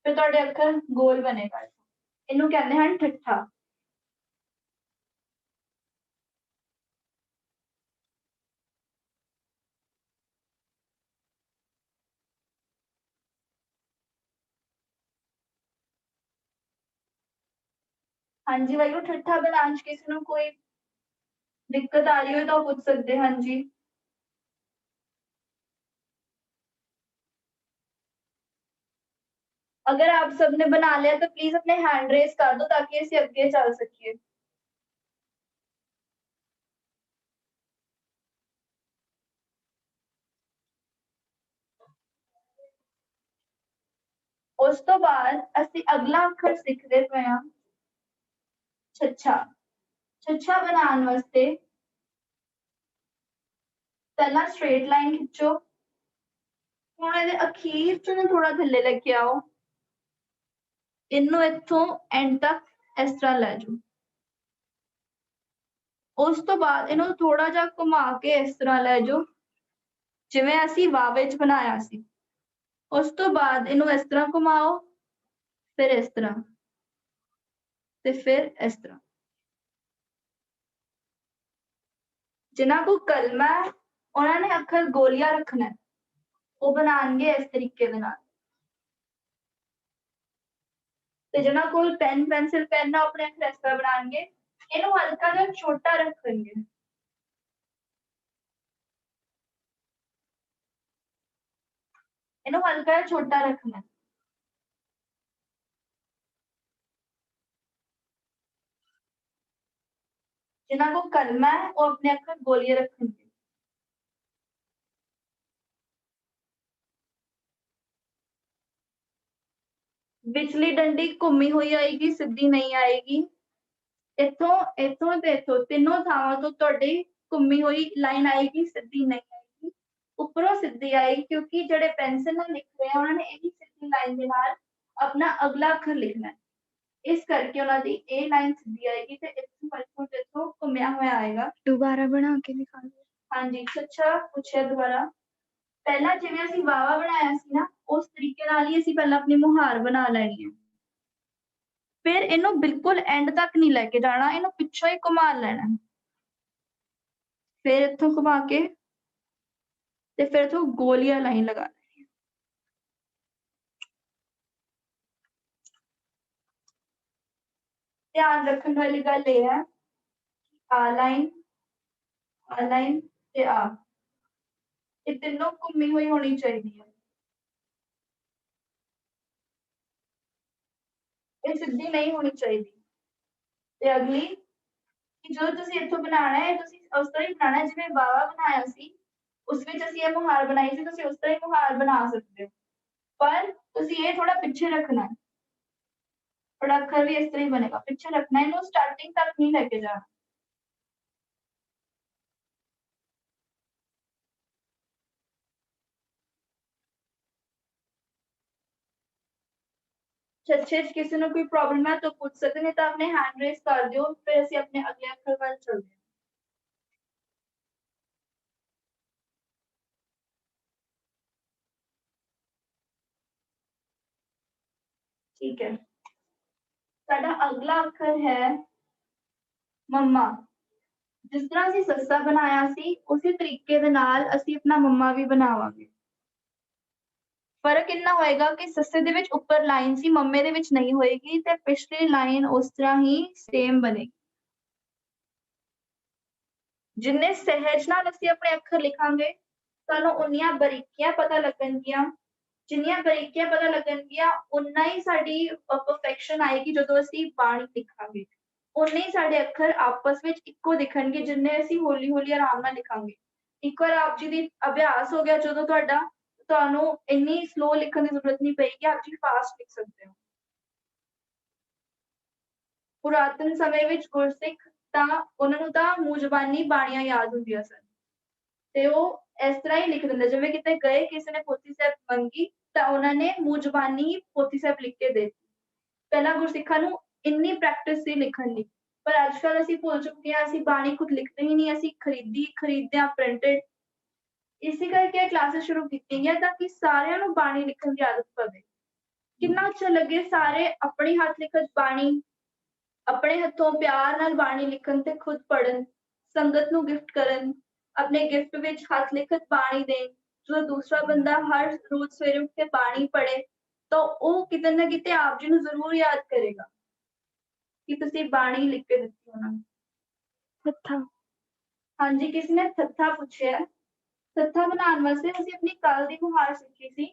ਫਿਰ ਤੁਹਾਡੇ ਅੱਖਰ ਗੋਲ ਬਣੇਗਾ। ਇਹਨੂੰ ਕਹਿੰਦੇ ਹਨ ਠੱਠਾ। ਹਾਂਜੀ ਵਾਹਿਗੁਰੂ, ਠੱਠਾ ਬਣਾਉਣ 'ਚ ਕਿਸੇ ਨੂੰ ਕੋਈ ਦਿੱਕਤ आ रही हो तो पूछ सकते हैं। हाँ जी, अगर आप सबने बना लिया तो प्लीज अपने हैंड रेस कर दो ताकि ਅਸੀਂ ਅੱਗੇ ਚੱਲ ਸਕੀਏ। ਉਸ ਤੋਂ ਬਾਅਦ ਅਸੀਂ ਅਗਲਾ ਅੱਖਰ ਸਿੱਖਦੇ ਪਏ ਹਾਂ ਛੱਛਾ। ਛੱਛਾ ਬਣਾਉਣ ਵਾਸਤੇ ਪਹਿਲਾਂ ਸਟ੍ਰੇਟ ਲਾਈਨ ਖਿੱਚੋ। ਹੁਣ ਇਹਦੇ ਅਖੀਰ ਚ ਨੂੰ ਥੋੜਾ ਥੱਲੇ ਲੈ ਕੇ ਆਓ। ਇਹਨੂੰ ਇੱਥੋਂ ਐਂਡ ਤੱਕ ਇਸ ਤਰ੍ਹਾਂ ਲੈ ਜਾਓ। ਉਸ ਤੋਂ ਬਾਅਦ ਇਹਨੂੰ ਥੋੜਾ ਜਿਹਾ ਘੁਮਾ ਕੇ ਇਸ ਤਰ੍ਹਾਂ ਲੈ ਜਾਓ ਜਿਵੇਂ ਅਸੀਂ ਵਾਹ ਵਿੱਚ ਬਣਾਇਆ ਸੀ। ਉਸ ਤੋਂ ਬਾਅਦ ਇਹਨੂੰ ਇਸ ਤਰ੍ਹਾਂ ਘੁਮਾਓ, ਫਿਰ ਇਸ ਤਰ੍ਹਾਂ ਤੇ ਫਿਰ ਇਸ ਤਰ੍ਹਾਂ। ਜਿਨ੍ਹਾਂ ਕੋਲ ਕਲਮਾ ਹੈ ਉਹਨਾਂ ਨੇ ਅੱਖਰ ਗੋਲੀਆ ਰੱਖਣਾ ਹੈ, ਉਹ ਬਣਾਉਣਗੇ ਇਸ ਤਰੀਕੇ ਦੇ ਨਾਲ। ਤੇ ਜਿਨ੍ਹਾਂ ਕੋਲ ਪੈਨ ਪੈਨਸਿਲ ਪੈਨ ਨਾਲ ਆਪਣੇ ਅੱਖਰ ਇਸ ਤਰ੍ਹਾਂ ਬਣਾਉਣਗੇ। ਇਹਨੂੰ ਹਲਕਾ ਜਿਹਾ ਛੋਟਾ ਰੱਖਣਗੇ। ਇਹਨੂੰ ਹਲਕਾ ਜਿਹਾ ਛੋਟਾ ਰੱਖਣਾ। ਜਿਨ੍ਹਾਂ ਕੋਲ ਕਲਮਾ ਹੈ ਉਹ ਆਪਣੇ ਅੱਖਰ ਗੋਲੀਆ ਰੱਖਣਗੇ। ਵਿਚਲੀ ਡੰਡੀ ਘੁੰਮੀ ਹੋਈ ਆਏਗੀ, ਸਿੱਧੀ ਨਹੀਂ ਆਏਗੀ। ਇੱਥੋਂ ਤੇ ਇੱਥੋਂ ਤਿੰਨੋਂ ਥਾਵਾਂ ਤੋਂ ਤੁਹਾਡੀ ਘੁੰਮੀ ਹੋਈ ਲਾਈਨ ਆਏਗੀ, ਸਿੱਧੀ ਨਹੀਂ ਆਏਗੀ। ਉੱਪਰੋਂ ਸਿੱਧੀ ਆਏਗੀ ਕਿਉਂਕਿ ਜਿਹੜੇ ਪੈਨਸਿਲ ਨਾਲ ਲਿਖ ਰਹੇ ਆ ਉਹਨਾਂ ਨੇ ਇਹੀ ਸਿੱਧੀ ਲਾਈਨ ਦੇ ਨਾਲ ਆਪਣਾ ਅਗਲਾ ਅੱਖਰ ਲਿਖਣਾ ਹੈ। ਇਸ ਕਰਕੇ ਉਹਨਾਂ ਦੀ ਇਹ ਲਾਈਨ ਸਿੱਧੀ ਆਏਗੀ ਤੇ ਇੱਥੋਂ ਘੁੰਮਿਆ ਹੋਇਆ ਆਏਗਾ। दोबारा बना के दिखा दो। ਹਾਂਜੀ, ਅੱਛਾ ਪੁੱਛਿਆ ਦੁਬਾਰਾ। ਪਹਿਲਾਂ ਜਿਵੇਂ ਅਸੀਂ ਵਾਵਾ ਬਣਾਇਆ ਸੀ ਨਾ, ਉਸ ਤਰੀਕੇ ਨਾਲ ਹੀ ਅਸੀਂ ਪਹਿਲਾਂ ਆਪਣੀ ਮੁਹਾਰ ਬਣਾ ਲੈਣੀ ਹੈ। ਫਿਰ ਇਹਨੂੰ ਬਿਲਕੁਲ ਐਂਡ ਤੱਕ ਨਹੀਂ ਲੈ ਕੇ ਜਾਣਾ, ਇਹਨੂੰ ਪਿੱਛੋਂ ਹੀ ਘੁਮਾ ਲੈਣਾ। ਫਿਰ ਇੱਥੋਂ ਘੁਮਾ ਕੇ ਤੇ ਫਿਰ ਇੱਥੋਂ ਗੋਲੀਆ ਲਾਈਨ ਲਗਾ ਲੈਣੀ। ਧਿਆਨ ਰੱਖਣ ਵਾਲੀ ਗੱਲ ਇਹ ਹੈ ਆ ਲਾਈਨ ਤੇ ਆ, ਇਹ ਤਿੰਨੋਂ ਘੁੰਮੀ ਹੋਈ ਹੋਣੀ ਚਾਹੀਦੀ ਹੈ। ਇਹ ਸਿੱਧੀ ਨਹੀਂ ਹੋਣੀ ਚਾਹੀਦੀ। ਤੇ ਅਗਲੀ ਕਿ ਜਦੋਂ ਤੁਸੀਂ ਇੱਥੋਂ ਬਣਾਉਣਾ ਹੈ ਤੁਸੀਂ ਉਸ ਤਰ੍ਹਾਂ ਹੀ ਬਣਾਉਣਾ ਜਿਵੇਂ ਵਾਵਾ ਬਣਾਇਆ ਸੀ, ਉਸ ਵਿੱਚ ਅਸੀਂ ਇਹ ਮੁਹਾਰ ਬਣਾਈ ਸੀ, ਤੁਸੀਂ ਉਸ ਤਰ੍ਹਾਂ ਹੀ ਮੁਹਾਰ ਬਣਾ ਸਕਦੇ ਹੋ, ਪਰ ਤੁਸੀਂ ਇਹ ਥੋੜਾ ਪਿੱਛੇ ਰੱਖਣਾ ਹੈ। और अक्षर भी इस तरह ही बनेगा, पीछे रखना है, इन्हों स्टार्टिंग तक नहीं लेके जाना। अच्छे किसी ने कोई प्रॉब्लम है तो पूछ सकते, नहीं तो आपने हैंड रेस कर दियो, फिर ਅਸੀਂ अपने अगले अक्षर ਵੱਲ चलते हैं। ठीक है, ਸਾਡਾ ਅਗਲਾ ਅੱਖਰ ਹੈ ਮੰਮਾ। ਜਿਸ ਤਰ੍ਹਾਂ ਅਸੀਂ ਸੱਸਾ ਬਣਾਇਆ ਸੀ ਉਸੇ ਤਰੀਕੇ ਦੇ ਨਾਲ ਅਸੀਂ ਆਪਣਾ ਮੰਮਾ ਵੀ ਬਣਾਵਾਂਗੇ। ਫਰਕ ਇੰਨਾ ਹੋਏਗਾ ਕਿ ਸੱਸੇ ਦੇ ਵਿੱਚ ਉੱਪਰ ਲਾਈਨ ਸੀ, ਮੰਮੇ ਦੇ ਵਿੱਚ ਨਹੀਂ ਹੋਏਗੀ ਤੇ ਪਿਛਲੀ ਲਾਈਨ ਉਸ ਤਰ੍ਹਾਂ ਹੀ ਸੇਮ ਬਣੇਗੀ। ਜਿੰਨੇ ਸਹਿਜ ਨਾਲ ਅਸੀਂ ਆਪਣੇ ਅੱਖਰ ਲਿਖਾਂਗੇ ਸਾਨੂੰ ਉਨੀਆਂ ਬਰੀਕੀਆਂ ਪਤਾ ਲੱਗਣਗੀਆਂ, ਜਿੰਨੀਆਂ ਬਰੀਕੀਆਂ ਪਤਾ ਲੱਗਣਗੀਆਂ ਉਨਾ ਹੀ ਸਾਡੀ ਪਰਫੈਕਸ਼ਨ ਆਏਗੀ ਜਦੋਂ ਅਸੀਂ ਬਾਣੀ ਲਿਖਾਂਗੇ, ਉਨੇ ਹੀ ਸਾਡੇ ਅੱਖਰ ਆਪਸ ਵਿੱਚ ਇੱਕੋ ਦਿਖਣਗੇ ਜਿੰਨੇ ਅਸੀਂ ਹੌਲੀ ਹੌਲੀ ਆਰਾਮ ਨਾਲ ਲਿਖਾਂਗੇ। ਇੱਕ ਵਾਰ ਆਪ ਜੀ ਦੀ ਅਭਿਆਸ ਹੋ ਗਿਆ ਜਦੋਂ ਤੁਹਾਡਾ, ਤੁਹਾਨੂੰ ਇੰਨੀ ਸਲੋ ਲਿਖਣ ਦੀ ਜ਼ਰੂਰਤ ਨਹੀਂ ਪਏਗੀ, ਆਪ ਜੀ ਫਾਸਟ ਲਿਖ ਸਕਦੇ ਹੋ। ਪੁਰਾਤਨ ਸਮੇਂ ਵਿੱਚ ਗੁਰਸਿੱਖ ਤਾਂ ਉਹਨਾਂ ਨੂੰ ਤਾਂ ਮੂੰਹ ਜ਼ਬਾਨੀ ਬਾਣੀਆਂ ਯਾਦ ਹੁੰਦੀਆਂ ਸਨ ਤੇ ਉਹ ਇਸ ਤਰ੍ਹਾਂ ਹੀ ਲਿਖ ਦਿੰਦੇ, ਜਿਵੇਂ ਕਿਤੇ ਗਏ ਕਿਸੇ ਨੇ ਪੋਥੀ ਸਾਹਿਬ ਮੰਗੀ ਤਾਂ ਉਹਨਾਂ ਨੇ ਮੂੰਹ ਜ਼ਬਾਨੀ ਹੀ ਪੋਥੀ ਸਾਹਿਬ ਲਿਖ ਕੇ ਦੇ ਦਿੱਤੀ। ਪਹਿਲਾਂ ਗੁਰਸਿੱਖਾਂ ਨੂੰ ਇੰਨੀ ਪ੍ਰੈਕਟਿਸ ਸੀ ਲਿਖਣ ਦੀ, ਪਰ ਅੱਜ ਕੱਲ੍ਹ ਅਸੀਂ ਭੁੱਲ ਚੁੱਕੇ ਹਾਂ, ਅਸੀਂ ਬਾਣੀ ਖੁਦ ਲਿਖਦੇ ਹੀ ਨਹੀਂ, ਅਸੀਂ ਖਰੀਦਦੇ ਹਾਂ ਪ੍ਰਿੰਟਡ। ਇਸੇ ਕਰਕੇ ਕਲਾਸਿਸ ਸ਼ੁਰੂ ਕੀਤੀਆਂ ਤਾਂ ਕਿ ਸਾਰਿਆਂ ਨੂੰ ਬਾਣੀ ਲਿਖਣ ਦੀ ਆਦਤ ਪਵੇ। ਕਿੰਨਾ ਅੱਛਾ ਲੱਗੇ ਸਾਰੇ ਆਪਣੇ ਹੱਥ ਲਿਖਤ ਬਾਣੀ, ਆਪਣੇ ਹੱਥੋਂ ਪਿਆਰ ਨਾਲ ਬਾਣੀ ਲਿਖਣ ਤੇ ਖੁਦ ਪੜ੍ਹਨ, ਸੰਗਤ ਨੂੰ ਗਿਫਟ ਕਰਨ, ਆਪਣੇ ਗਿਫਟ ਵਿੱਚ ਹੱਥ ਲਿਖਤ ਬਾਣੀ ਦੇਣ। ਜਦੋਂ ਦੂਸਰਾ ਬੰਦਾ ਹਰ ਰੋਜ਼ ਸਵੇਰੇ ਉੱਠ ਕੇ ਬਾਣੀ ਪੜ੍ਹੇ ਤਾਂ ਉਹ ਕਿਤੇ ਨਾ ਕਿਤੇ ਆਪ ਜੀ ਨੂੰ ਜ਼ਰੂਰ ਯਾਦ ਕਰੇਗਾ ਕਿ ਤੁਸੀਂ ਬਾਣੀ ਲਿਖ ਕੇ ਦਿੱਤੀ ਉਹਨਾਂ ਨੂੰ। ਥੱਥਾ। ਹਾਂਜੀ, ਕਿਸੇ ਨੇ ਥੱਥਾ ਪੁੱਛਿਆ। ਥੱਥਾ ਬਣਾਉਣ ਵਾਸਤੇ ਅਸੀਂ ਆਪਣੀ ਕੱਲ ਦੀ ਮੁਹਾਰ ਸਿੱਖੀ ਸੀ,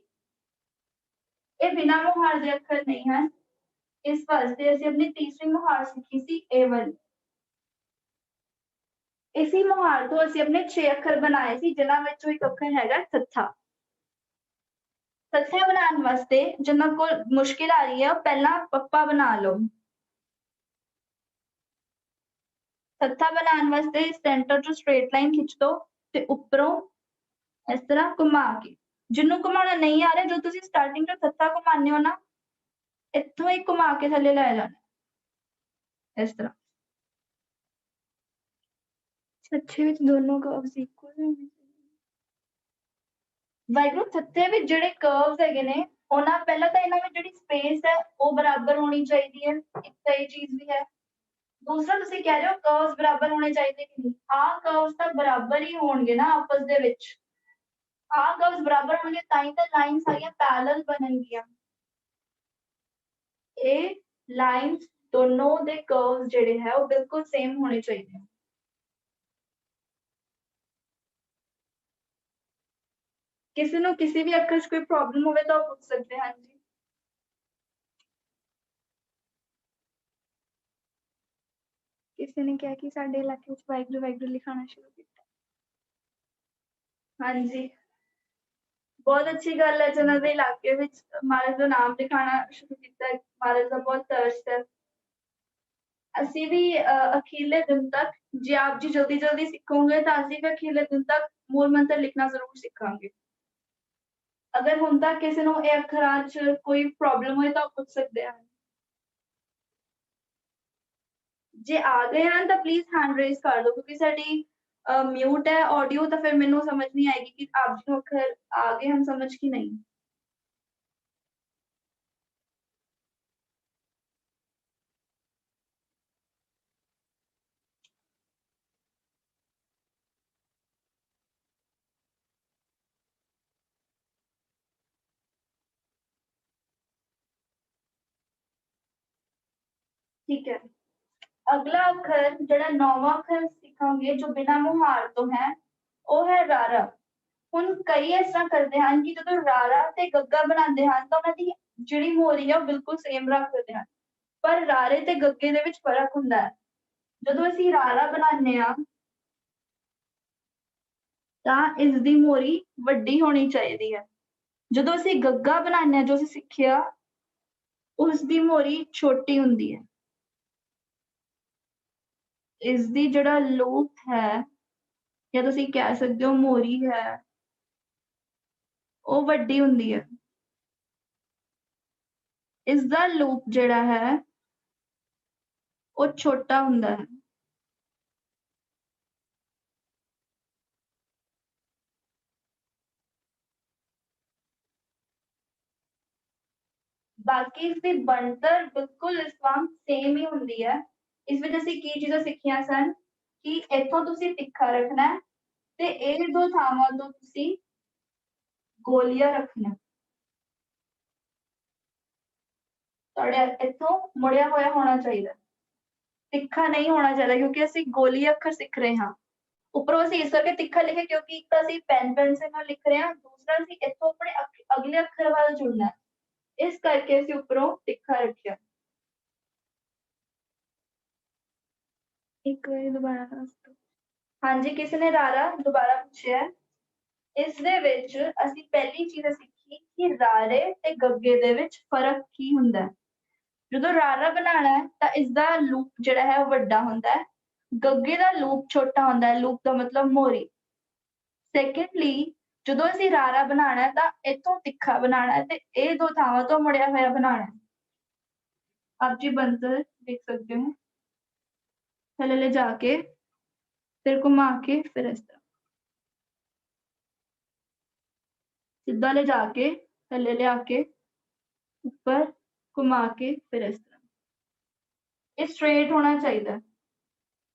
ਇਹ ਬਿਨਾਂ ਮੁਹਾਰ ਦੇ ਅੱਖਰ ਨਹੀਂ ਹਨ। ਇਸ ਵਾਸਤੇ ਅਸੀਂ ਆਪਣੀ ਤੀਸਰੀ ਮੁਹਾਰ ਸਿੱਖੀ ਸੀ ਇਹ ਵਾਲੀ। ਇਸੀ ਮੁਹਾਰ ਤੋਂ ਅਸੀਂ ਆਪਣੇ 6 ਅੱਖਰ ਬਣਾਏ ਸੀ, ਜਿਨ੍ਹਾਂ ਵਿੱਚੋਂ ਇੱਕ ਅੱਖਰ ਹੈਗਾ ਥੱਥਾ। ਥੱਥੇ ਬਣਾਉਣ ਵਾਸਤੇ ਜਿਨ੍ਹਾਂ ਕੋਲ ਮੁਸ਼ਕਿਲ ਆ ਰਹੀ ਹੈ ਉਹ ਪਹਿਲਾਂ ਪੱਪਾ ਬਣਾ ਲਓ। ਥੱਥਾ ਬਣਾਉਣ ਵਾਸਤੇ ਸੈਂਟਰ ਤੋਂ ਸਟ੍ਰੇਟ ਲਾਈਨ ਖਿੱਚ ਦੋ ਤੇ ਉੱਪਰੋਂ ਇਸ ਤਰ੍ਹਾਂ ਘੁਮਾ ਕੇ, ਜਿਹਨੂੰ ਘੁਮਾਉਣਾ ਨਹੀਂ ਆ ਰਿਹਾ, ਜਦੋਂ ਤੁਸੀਂ ਸਟਾਰਟਿੰਗ ਤੋਂ ਥੱਥਾ ਘੁਮਾਉਂਦੇ ਹੋ ਨਾ, ਇੱਥੋਂ ਹੀ ਘੁਮਾ ਕੇ ਥੱਲੇ ਲੈ ਜਾਣਾ ਇਸ ਤਰ੍ਹਾਂ। ਅੱਛੇ ਵਿੱਚ ਦੋਨੋਂ ਕਰਵਸ ਇਕੁਅਲ ਹੋਣੇ। ਵਾਹਿਗੁਰੂ, ਥੱਥੇ ਵਿੱਚ ਜਿਹੜੇ ਕਰਵਸ ਹੈਗੇ ਨੇ ਉਹਨਾਂ ਪਹਿਲਾਂ ਤਾਂ ਇਹਨਾਂ ਵਿੱਚ ਜਿਹੜੀ ਸਪੇਸ ਹੈ ਉਹ ਬਰਾਬਰ ਹੋਣੀ ਚਾਹੀਦੀ ਹੈ, ਇੱਕ ਤਾਂ ਇਹ ਚੀਜ਼ ਵੀ ਹੈ। ਦੂਸਰਾ ਤੁਸੀਂ ਕਹਿ ਰਹੇ ਹੋ ਕਰਵਸ ਬਰਾਬਰ ਹੋਣੇ ਚਾਹੀਦੇ ਕਿ ਨਹੀਂ, ਆਹ ਕਰਵਸ ਤਾਂ ਬਰਾਬਰ ਹੀ ਹੋਣਗੇ ਨਾ ਆਪਸ ਦੇ ਵਿੱਚ। ਆਹ ਕਰਵਸ ਬਰਾਬਰ ਹੋਣਗੇ ਤਾਂ ਹੀ ਤਾਂ ਲਾਈਨ ਸਾਰੀਆਂ ਪੈਰਲਲ ਬਣਨਗੀਆਂ। ਇਹ ਲਾਈਨਸ ਦੋਨੋਂ ਦੇ ਕਰਵਸ ਜਿਹੜੇ ਹੈ ਉਹ ਬਿਲਕੁਲ ਸੇਮ ਹੋਣੇ ਚਾਹੀਦੇ ਹਨ। ਕਿਸੇ ਨੂੰ ਕਿਸੇ ਵੀ ਅੱਖਰ 'ਚ ਕੋਈ ਪ੍ਰੋਬਲਮ ਹੋਵੇ ਤਾਂ ਉਹ ਪੁੱਛ ਸਕਦੇ ਹਨ ਜੀ। ਕਿਸੇ ਨੇ ਕਿਹਾ ਕਿ ਸਾਡੇ ਇਲਾਕੇ ਵਿੱਚ ਵਾਹਿਗੁਰੂ ਵਾਹਿਗੁਰੂ ਲਿਖਾਉਣਾ ਸ਼ੁਰੂ ਕੀਤਾ। ਹਾਂਜੀ, ਬਹੁਤ ਅੱਛੀ ਗੱਲ ਹੈ ਜਿਹਨਾਂ ਦੇ ਇਲਾਕੇ ਵਿੱਚ ਮਹਾਰਾਜ ਦਾ ਨਾਮ ਲਿਖਾਉਣਾ ਸ਼ੁਰੂ ਕੀਤਾ, ਮਹਾਰਾਜ ਦਾ ਬਹੁਤ ਤਰਸ ਹੈ। ਅਸੀਂ ਵੀ ਅਖੀਰਲੇ ਦਿਨ ਤੱਕ, ਜੇ ਆਪ ਜੀ ਜਲਦੀ ਜਲਦੀ ਸਿੱਖੋਗੇ ਤਾਂ ਅਸੀਂ ਵੀ ਅਖੀਰਲੇ ਦਿਨ ਤੱਕ ਮੂਲ ਮੰਤਰ ਲਿਖਣਾ ਜ਼ਰੂਰ ਸਿੱਖਾਂਗੇ। ਅਗਰ ਹੁਣ ਤੱਕ ਕਿਸੇ ਨੂੰ ਇਹ ਅੱਖਰਾਂ 'ਚ ਕੋਈ ਪ੍ਰੋਬਲਮ ਹੋਏ ਤਾਂ ਉਹ ਪੁੱਛ ਸਕਦੇ ਹਨ। ਜੇ ਆ ਗਏ ਹਨ ਤਾਂ ਪਲੀਜ਼ ਹੈਂਡ ਰੇਜ਼ ਕਰ ਦਿਓ, ਕਿਉਂਕਿ ਸਾਡੀ ਮਿਊਟ ਹੈ ਆਡੀਓ, ਤਾਂ ਫਿਰ ਮੈਨੂੰ ਸਮਝ ਨਹੀਂ ਆਏਗੀ ਕਿ ਆਪ ਜੀ ਨੂੰ ਅੱਖਰ ਆ ਗਏ ਹਨ ਸਮਝ ਕਿ ਨਹੀਂ। ਠੀਕ ਹੈ, ਅਗਲਾ ਅੱਖਰ ਜਿਹੜਾ 9ਵਾਂ ਅੱਖਰ ਸਿੱਖਾਂਗੇ ਜੋ ਬਿਨਾਂ ਮੁਹਾਰ ਤੋਂ ਹੈ ਉਹ ਹੈ ਰਾਰਾ। ਹੁਣ ਕਈ ਇਸ ਤਰ੍ਹਾਂ ਕਰਦੇ ਹਨ ਕਿ ਜਦੋਂ ਰਾਰਾ ਤੇ ਗੱਗਾ ਬਣਾਉਂਦੇ ਹਨ ਤਾਂ ਉਹਨਾਂ ਦੀ ਜਿਹੜੀ ਮੋਹਰੀ ਹੈ ਉਹ ਬਿਲਕੁਲ ਸੇਮ ਰੱਖ ਦਿੰਦੇ ਹਨ, ਪਰ ਰਾਰੇ ਤੇ ਗੱਗੇ ਦੇ ਵਿੱਚ ਫਰਕ ਹੁੰਦਾ ਹੈ। ਜਦੋਂ ਅਸੀਂ ਰਾਰਾ ਬਣਾਉਂਦੇ ਹਾਂ ਤਾਂ ਇਸ ਦੀ ਮੋਹਰੀ ਵੱਡੀ ਹੋਣੀ ਚਾਹੀਦੀ ਹੈ। ਜਦੋਂ ਅਸੀਂ ਗੱਗਾ ਬਣਾਉਂਦੇ ਹਾਂ, ਜੋ ਅਸੀਂ ਸਿੱਖਿਆ, ਉਸ ਦੀ ਮੋਰੀ ਛੋਟੀ ਹੁੰਦੀ ਹੈ। ਇਸ ਦੀ ਜਿਹੜਾ ਲੂਪ ਹੈ ਜਾਂ ਤੁਸੀਂ ਕਹਿ ਸਕਦੇ ਹੋ ਮੋਰੀ ਹੈ ਉਹ ਵੱਡੀ ਹੁੰਦੀ ਹੈ। ਇਸ ਦਾ ਲੂਪ ਜਿਹੜਾ ਹੈ ਉਹ ਛੋਟਾ ਹੁੰਦਾ ਹੈ। ਬਾਕੀ ਇਸਦੀ ਬਣਤਰ ਬਿਲਕੁਲ ਇਸ ਵਾਂਗ ਸੇਮ ਹੀ ਹੁੰਦੀ ਹੈ। ਇਸ ਵਿੱਚ ਅਸੀਂ ਕੀ ਚੀਜ਼ਾਂ ਸਿੱਖੀਆਂ ਸਨ ਕਿ ਇੱਥੋਂ ਤੁਸੀਂ ਤਿੱਖਾ ਰੱਖਣਾ ਹੈ ਤੇ ਇਹ ਦੋ ਥਾਵਾਂ ਤੋਂ ਤੁਸੀਂ ਗੋਲੀਆ ਰੱਖਣਾ। ਤੁਹਾਡੇ ਇੱਥੋਂ ਮੁੜਿਆ ਹੋਇਆ ਹੋਣਾ ਚਾਹੀਦਾ, ਤਿੱਖਾ ਨਹੀਂ ਹੋਣਾ ਚਾਹੀਦਾ, ਕਿਉਂਕਿ ਅਸੀਂ ਗੋਲੀ ਅੱਖਰ ਸਿੱਖ ਰਹੇ ਹਾਂ। ਉੱਪਰੋਂ ਅਸੀਂ ਇਸ ਕਰਕੇ ਤਿੱਖਾ ਲਿਖਿਆ ਕਿਉਂਕਿ ਇੱਕ ਤਾਂ ਅਸੀਂ ਪੈਨ ਪੈਨਸਿਲ ਨਾਲ ਲਿਖ ਰਹੇ ਹਾਂ, ਦੂਸਰਾ ਅਸੀਂ ਇੱਥੋਂ ਆਪਣੇ ਅਗਲੇ ਅੱਖਰ ਵੱਲ ਜੁੜਨਾ ਹੈ, ਇਸ ਕਰਕੇ ਅਸੀਂ ਉੱਪਰੋਂ ਤਿੱਖਾ ਰੱਖਿਆ। ਇੱਕ ਵਾਰੀ ਦੁਬਾਰਾ ਦੱਸ ਦਿਓ। ਹਾਂਜੀ, ਕਿਸੇ ਨੇ ਰਾਰਾ ਦੁਬਾਰਾ ਪੁੱਛਿਆ। ਇਸ ਦੇ ਵਿੱਚ ਅਸੀਂ ਪਹਿਲੀ ਚੀਜ਼ ਸਿੱਖੀ ਕਿ ਰਾਰੇ ਤੇ ਗੱਗੇ ਦੇ ਵਿੱਚ ਫਰਕ ਕੀ ਹੁੰਦਾ ਹੈ। ਜਦੋਂ ਰਾਰਾ ਬਣਾਉਣਾ ਹੈ ਤਾਂ ਇਸਦਾ ਲੂਪ ਜਿਹੜਾ ਹੈ ਉਹ ਵੱਡਾ ਹੁੰਦਾ ਹੈ, ਗੱਗੇ ਦਾ ਲੂਪ ਛੋਟਾ ਹੁੰਦਾ ਹੈ। ਲੂਪ ਦਾ ਮਤਲਬ ਮੋਰੀ। ਸੈਕੰਡਲੀ, ਜਦੋਂ ਅਸੀਂ ਰਾਰਾ ਬਣਾਉਣਾ ਹੈ ਤਾਂ ਇੱਥੋਂ ਤਿੱਖਾ ਬਣਾਉਣਾ ਹੈ ਤੇ ਇਹ ਦੋ ਥਾਵਾਂ ਤੋਂ ਮੁੜਿਆ ਹੋਇਆ ਬਣਾਉਣਾ ਹੈ। ਆਪ ਜੀ ਬਣਤਰ ਦੇਖ ਸਕਦੇ ਹੋ, ਥੱਲੇ ਲੈ ਜਾ ਕੇ ਫਿਰ ਘੁਮਾ ਕੇ ਫਿਰ ਇਸ ਤਰ੍ਹਾਂ ਸਿੱਧਾ ਲੈ ਜਾ ਕੇ ਥੱਲੇ ਲਿਆ ਕੇ ਉੱਪਰ ਘੁਮਾ ਕੇ ਫਿਰ ਇਸ ਤਰ੍ਹਾਂ। ਇਹ ਸਟ੍ਰੇਟ ਹੋਣਾ ਚਾਹੀਦਾ,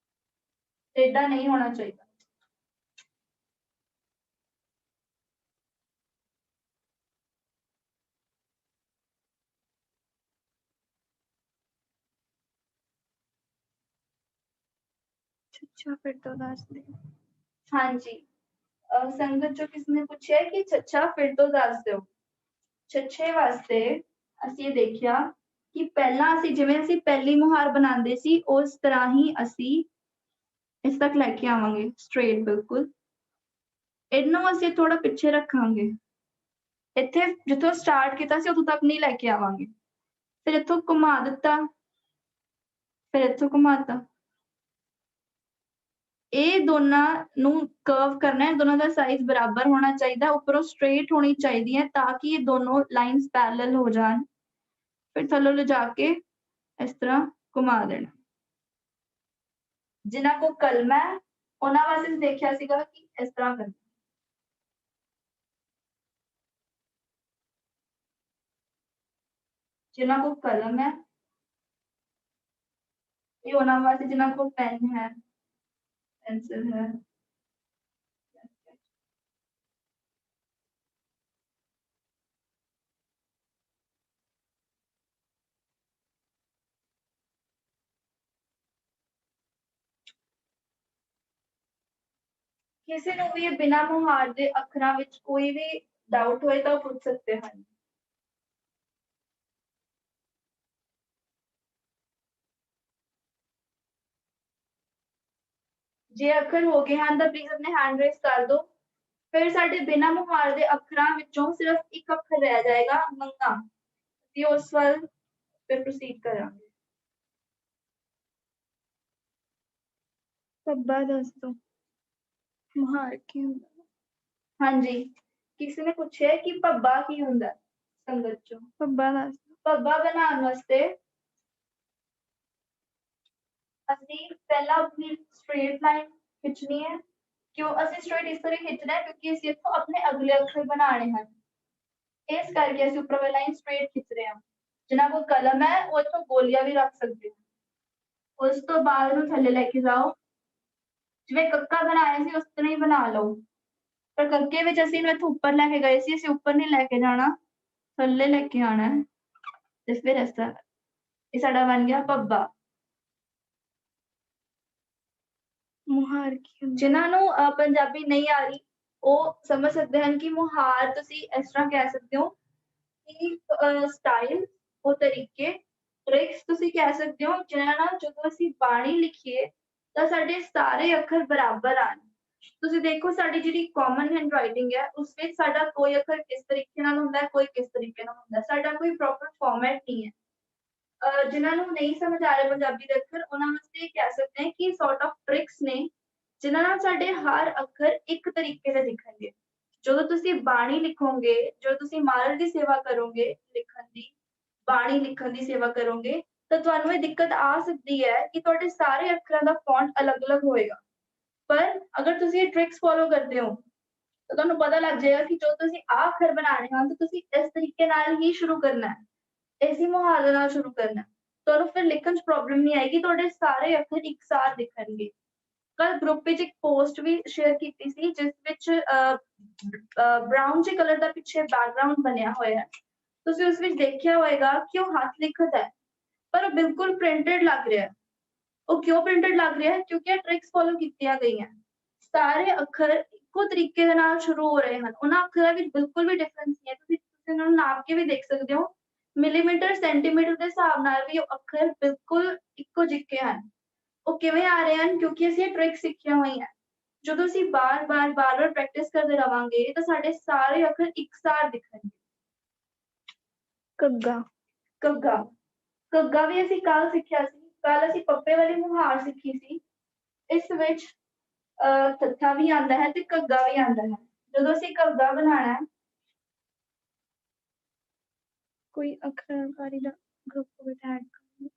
ਟੇਢਾ ਨਹੀਂ ਹੋਣਾ ਚਾਹੀਦਾ। ਅੱਛਾ, ਫਿਰ ਤੋਂ ਦੱਸ ਦਿਓ। ਹਾਂਜੀ, ਸੰਗਤ ਚੋਂ ਕਿਸ ਨੇ ਪੁੱਛਿਆ ਕਿ ਛੱਛਾ ਫਿਰ ਤੋਂ ਦੱਸ ਦਿਓ। ਛੱਛੇ ਵਾਸਤੇ ਅਸੀਂ ਇਹ ਦੇਖਿਆ ਕਿ ਪਹਿਲਾਂ ਅਸੀਂ ਜਿਵੇਂ ਅਸੀਂ ਪਹਿਲੀ ਮੁਹਾਰ ਬਣਾਉਂਦੇ ਸੀ ਉਸ ਤਰ੍ਹਾਂ ਹੀ ਅਸੀਂ ਇਸ ਤੱਕ ਲੈ ਕੇ ਆਵਾਂਗੇ, ਸਟ੍ਰੇਟ ਬਿਲਕੁਲ। ਇਹਨੂੰ ਅਸੀਂ ਥੋੜਾ ਪਿੱਛੇ ਰੱਖਾਂਗੇ, ਇੱਥੇ ਜਿੱਥੋਂ ਸਟਾਰਟ ਕੀਤਾ ਸੀ ਉਦੋਂ ਤੱਕ ਨਹੀਂ ਲੈ ਕੇ ਆਵਾਂਗੇ। ਫਿਰ ਇੱਥੋਂ ਘੁਮਾ ਦਿੱਤਾ, ਫਿਰ ਇੱਥੋਂ ਘੁਮਾਤਾ। ਇਹ ਦੋਨਾਂ ਨੂੰ ਕਰਵ ਕਰਨਾ ਹੈ, ਦੋਨਾਂ ਦਾ ਸਾਈਜ਼ ਬਰਾਬਰ ਹੋਣਾ ਚਾਹੀਦਾ, ਉੱਪਰੋਂ ਸਟ੍ਰੇਟ ਹੋਣੀ ਚਾਹੀਦੀ ਹੈ ਤਾਂ ਕਿ ਇਹ ਦੋਨੋਂ ਲਾਈਨਸ ਪੈਰਲਲ ਹੋ ਜਾਣ। ਫਿਰ ਥੱਲੋਂ ਲਿਜਾ ਕੇ ਇਸ ਤਰ੍ਹਾਂ ਘੁਮਾ ਦੇਣਾ। ਜਿਨ੍ਹਾਂ ਕੋਲ ਕਲਮ ਹੈ ਉਹਨਾਂ ਵਾਸਤੇ ਦੇਖਿਆ ਸੀਗਾ ਕਿ ਇਸ ਤਰ੍ਹਾਂ ਕਰਨਾ। ਜਿਨ੍ਹਾਂ ਕੋਲ ਕਲਮ ਹੈ ਇਹ ਉਹਨਾਂ ਵਾਸਤੇ, ਜਿਨ੍ਹਾਂ ਕੋਲ ਪੈਨ ਹੈ, ਪੈਨਸਿਲ ਹੈ। ਕਿਸੇ ਨੂੰ ਵੀ ਬਿਨਾਂ ਮੁਹਾਰ ਦੇ ਅੱਖਰਾਂ ਵਿੱਚ ਕੋਈ ਵੀ ਡਾਊਟ ਹੋਏ ਤਾਂ ਪੁੱਛ ਸਕਦੇ ਹਨ। ਜੇ ਅੱਖਰ ਹੋ ਗਏ ਹਨ ਤਾਂ ਪਲੀਜ਼ ਆਪਣੇ ਹੈਂਡ ਰੇਜ਼ ਕਰ ਦਿਓ। ਫਿਰ ਸਾਡੇ ਬਿਨਾਂ ਮੁਹਾਰ ਦੇ ਅੱਖਰਾਂ ਵਿੱਚੋਂ ਸਿਰਫ ਇੱਕ ਅੱਖਰ ਰਹਿ ਜਾਏਗਾ, ਮੰਗਾ। ਅਸੀਂ ਉਸ ਵੱਲ ਫਿਰ ਪ੍ਰੋਸੀਡ ਕਰਾਂਗੇ। ਪੱਬਾ ਦੱਸ ਦਿਓ, ਮੁਹਾਰ ਕੀ ਹੁੰਦਾ। ਹਾਂਜੀ, ਕਿਸੇ ਨੇ ਪੁੱਛਿਆ ਕਿ ਪੱਬਾ ਕੀ ਹੁੰਦਾ। ਸੰਗਤ ਚੋਂ ਪੱਬਾ ਦੱਸ ਦਿਓ। ਪੱਬਾ ਬਣਾਉਣ ਵਾਸਤੇ ਅਸੀਂ ਪਹਿਲਾਂ ਆਪਣੀ ਸਟ੍ਰੇਟ ਲਾਈਨ ਖਿੱਚਣੀ ਹੈ। ਕਿਉਂ ਅਸੀਂ ਸਟ੍ਰੇਟ ਇਸ ਤਰ੍ਹਾਂ ਖਿੱਚਣਾ ਹੈ ਕਿਉਂਕਿ ਅਸੀਂ ਇੱਥੋਂ ਆਪਣੇ ਅਗਲੇ ਅੱਖਰ ਬਣਾਉਣੇ ਹਨ, ਇਸ ਕਰਕੇ ਅਸੀਂ ਉੱਪਰ ਵਾਲੀ ਲਾਈਨ ਸਟ੍ਰੇਟ ਖਿੱਚ ਰਹੇ ਹਾਂ। ਜਿਨ੍ਹਾਂ ਕੋਲ ਕਲਮ ਹੈ ਉਹ ਇੱਥੋਂ ਗੋਲੀਆਂ ਵੀ ਰੱਖ ਸਕਦੇ ਹੋ। ਉਸ ਤੋਂ ਬਾਅਦ ਨੂੰ ਥੱਲੇ ਲੈ ਕੇ ਜਾਓ, ਜਿਵੇਂ ਕੱਕਾ ਬਣਾਇਆ ਸੀ ਉਸ ਤਰ੍ਹਾਂ ਹੀ ਬਣਾ ਲਓ। ਪਰ ਕੱਕੇ ਵਿੱਚ ਅਸੀਂ ਇਹਨੂੰ ਇੱਥੋਂ ਉੱਪਰ ਲੈ ਕੇ ਗਏ ਸੀ, ਅਸੀਂ ਉੱਪਰ ਨਹੀਂ ਲੈ ਕੇ ਜਾਣਾ, ਥੱਲੇ ਲੈ ਕੇ ਆਉਣਾ ਹੈ ਤੇ ਫਿਰ ਇਸ ਤਰ੍ਹਾਂ। ਇਹ ਸਾਡਾ ਬਣ ਗਿਆ ਪੱਬਾ। ਮੁਹਾਰ ਕੀ ਹੁੰਦਾ। ਜਿਨ੍ਹਾਂ ਨੂੰ ਪੰਜਾਬੀ ਨਹੀਂ ਆ ਰਹੀ ਉਹ ਸਮਝ ਸਕਦੇ ਹਨ ਕਿ ਮੁਹਾਰ ਤੁਸੀਂ ਇਸ ਤਰ੍ਹਾਂ ਕਹਿ ਸਕਦੇ ਹੋ ਕਿ ਸਟਾਈਲ, ਉਹ ਤਰੀਕੇ, ਟ੍ਰਿਕਸ ਤੁਸੀਂ ਕਹਿ ਸਕਦੇ ਹੋ ਜਿਹਨਾਂ ਨਾਲ ਜਦੋਂ ਅਸੀਂ ਬਾਣੀ ਲਿਖੀਏ ਤਾਂ ਸਾਡੇ ਸਾਰੇ ਅੱਖਰ ਬਰਾਬਰ ਆਣ। ਤੁਸੀਂ ਦੇਖੋ ਸਾਡੀ ਜਿਹੜੀ ਕਾਮਨ ਹੈਂਡ ਰਾਈਟਿੰਗ ਹੈ ਉਸ ਵਿੱਚ ਸਾਡਾ ਕੋਈ ਅੱਖਰ ਕਿਸ ਤਰੀਕੇ ਨਾਲ ਹੁੰਦਾ ਹੈ, ਕੋਈ ਕਿਸ ਤਰੀਕੇ ਨਾਲ ਹੁੰਦਾ ਹੈ, ਸਾਡਾ ਕੋਈ ਪ੍ਰੋਪਰ ਫਾਰਮੈਟ ਨਹੀਂ ਹੈ। ਜਿਨ੍ਹਾਂ ਨੂੰ ਨਹੀਂ ਸਮਝ ਆ ਰਹੇ ਪੰਜਾਬੀ ਦੇ ਅੱਖਰ ਉਹਨਾਂ ਵਾਸਤੇ ਕਹਿ ਸਕਦੇ ਹਾਂ ਕਿ ਸੌਰਟ ਆਫ ਟ੍ਰਿਕਸ ਨੇ ਜਿਨ੍ਹਾਂ ਨਾਲ ਸਾਡੇ ਹਰ ਅੱਖਰ ਇੱਕ ਤਰੀਕੇ ਦੇ ਦਿਖਣਗੇ। ਜਦੋਂ ਤੁਸੀਂ ਬਾਣੀ ਲਿਖੋਗੇ, ਜਦੋਂ ਤੁਸੀਂ ਮਹਾਰਾਜ ਦੀ ਸੇਵਾ ਕਰੋਗੇ ਲਿਖਣ ਦੀ, ਬਾਣੀ ਲਿਖਣ ਦੀ ਸੇਵਾ ਕਰੋਗੇ, ਤਾਂ ਤੁਹਾਨੂੰ ਇਹ ਦਿੱਕਤ ਆ ਸਕਦੀ ਹੈ ਕਿ ਤੁਹਾਡੇ ਸਾਰੇ ਅੱਖਰਾਂ ਦਾ ਫੌਂਟ ਅਲੱਗ-ਅਲੱਗ ਹੋਏਗਾ। ਪਰ ਅਗਰ ਤੁਸੀਂ ਇਹ ਟ੍ਰਿਕਸ ਫੋਲੋ ਕਰਦੇ ਹੋ, ਤਾਂ ਤੁਹਾਨੂੰ ਪਤਾ ਲੱਗ ਜਾਏਗਾ ਕਿ ਜਦੋਂ ਤੁਸੀਂ ਆਹ ਅੱਖਰ ਬਣਾਉਣੇ ਹਨ, ਤਾਂ ਤੁਸੀਂ ਇਸ ਤਰੀਕੇ ਨਾਲ ਹੀ ਸ਼ੁਰੂ ਕਰਨਾ ਹੈ। ਇਸੇ ਮੁਹਾਵਰੇ ਨਾਲ ਸ਼ੁਰੂ ਕਰਨਾ ਹੈ। ਤੁਹਾਨੂੰ ਫਿਰ ਲਿਖਣ 'ਚ ਪ੍ਰੋਬਲਮ ਨਹੀਂ ਆਏਗੀ, ਤੁਹਾਡੇ ਸਾਰੇ ਅੱਖਰ ਇਕਸਾਰ ਦਿਖਣਗੇ। ਕੱਲ੍ਹ ਗਰੁੱਪ ਵਿੱਚ ਇੱਕ ਪੋਸਟ ਵੀ ਸ਼ੇਅਰ ਕੀਤੀ ਸੀ, ਜਿਸ ਵਿੱਚ ਬਰਾਊਨ ਜਿਹੇ ਕਲਰ ਦਾ ਪਿੱਛੇ ਬੈਕਗਰਾਉਂਡ ਬਣਿਆ ਹੋਇਆ ਹੈ। ਤੁਸੀਂ ਉਸ ਵਿੱਚ ਦੇਖਿਆ ਹੋਏਗਾ ਕਿ ਉਹ ਹੱਥ ਲਿਖਤ ਹੈ, ਪਰ ਉਹ ਬਿਲਕੁਲ ਪ੍ਰਿੰਟਡ ਲੱਗ ਰਿਹਾ ਹੈ। ਉਹ ਕਿਉਂ ਪ੍ਰਿੰਟਡ ਲੱਗ ਰਿਹਾ ਹੈ? ਕਿਉਂਕਿ ਇਹ ਟ੍ਰਿਕਸ ਫੋਲੋ ਕੀਤੀਆਂ ਗਈਆਂ। ਸਾਰੇ ਅੱਖਰ ਇੱਕੋ ਤਰੀਕੇ ਦੇ ਨਾਲ ਸ਼ੁਰੂ ਹੋ ਰਹੇ ਹਨ। ਉਹਨਾਂ ਅੱਖਰਾਂ ਵਿੱਚ ਬਿਲਕੁਲ ਵੀ ਡਿਫਰੈਂਸ ਨਹੀਂ ਹੈ। ਤੁਸੀਂ ਉਹਨਾਂ ਨੂੰ ਨਾਪ ਕੇ ਵੀ ਦੇਖ ਸਕਦੇ ਹੋ। ਮਿਲੀਮੀਟਰ, ਸੈਂਟੀਮੀਟਰ ਦੇ ਹਿਸਾਬ ਨਾਲ ਵੀ ਉਹ ਅੱਖਰ ਬਿਲਕੁਲ ਇੱਕੋ ਜਿਹੇ ਹਨ। ਉਹ ਕਿਵੇਂ ਆ ਰਹੇ ਹਨ? ਕਿਉਂਕਿ ਅਸੀਂ ਇਹ ਟ੍ਰਿਕ ਸਿੱਖੀਆਂ ਹੋਈਆਂ। ਜਦੋਂ ਅਸੀਂ ਬਾਰ-ਬਾਰ ਪ੍ਰੈਕਟਿਸ ਕਰਦੇ ਰਵਾਂਗੇ, ਤਾਂ ਸਾਡੇ ਸਾਰੇ ਅੱਖਰ ਇਕਸਾਰ ਦਿਖਣਗੇ। ਘੱਗਾ। ਘੱਗਾ। ਘੱਗਾ ਵੀ ਅਸੀਂ ਕੱਲ੍ਹ ਸਿੱਖਿਆ ਸੀ। ਕੱਲ੍ਹ ਅਸੀਂ ਪੱਪੇ ਵਾਲੀ ਮੁਹਾਰ ਸਿੱਖੀ ਸੀ। ਇਸ ਵਿੱਚ ਥੱਥਾ ਵੀ ਆਉਂਦਾ ਹੈ ਤੇ ਘੱਗਾ ਵੀ ਆਉਂਦਾ ਹੈ। ਜਦੋਂ ਅਸੀਂ ਘੱਗਾ ਬਣਾਉਣਾ ਹੈ, ਕੋਈ ਅੱਖਰਕਾਰੀ ਦਾ ਗਰੁੱਪ ਵਿੱਚ ਐਡ ਕਰੋ।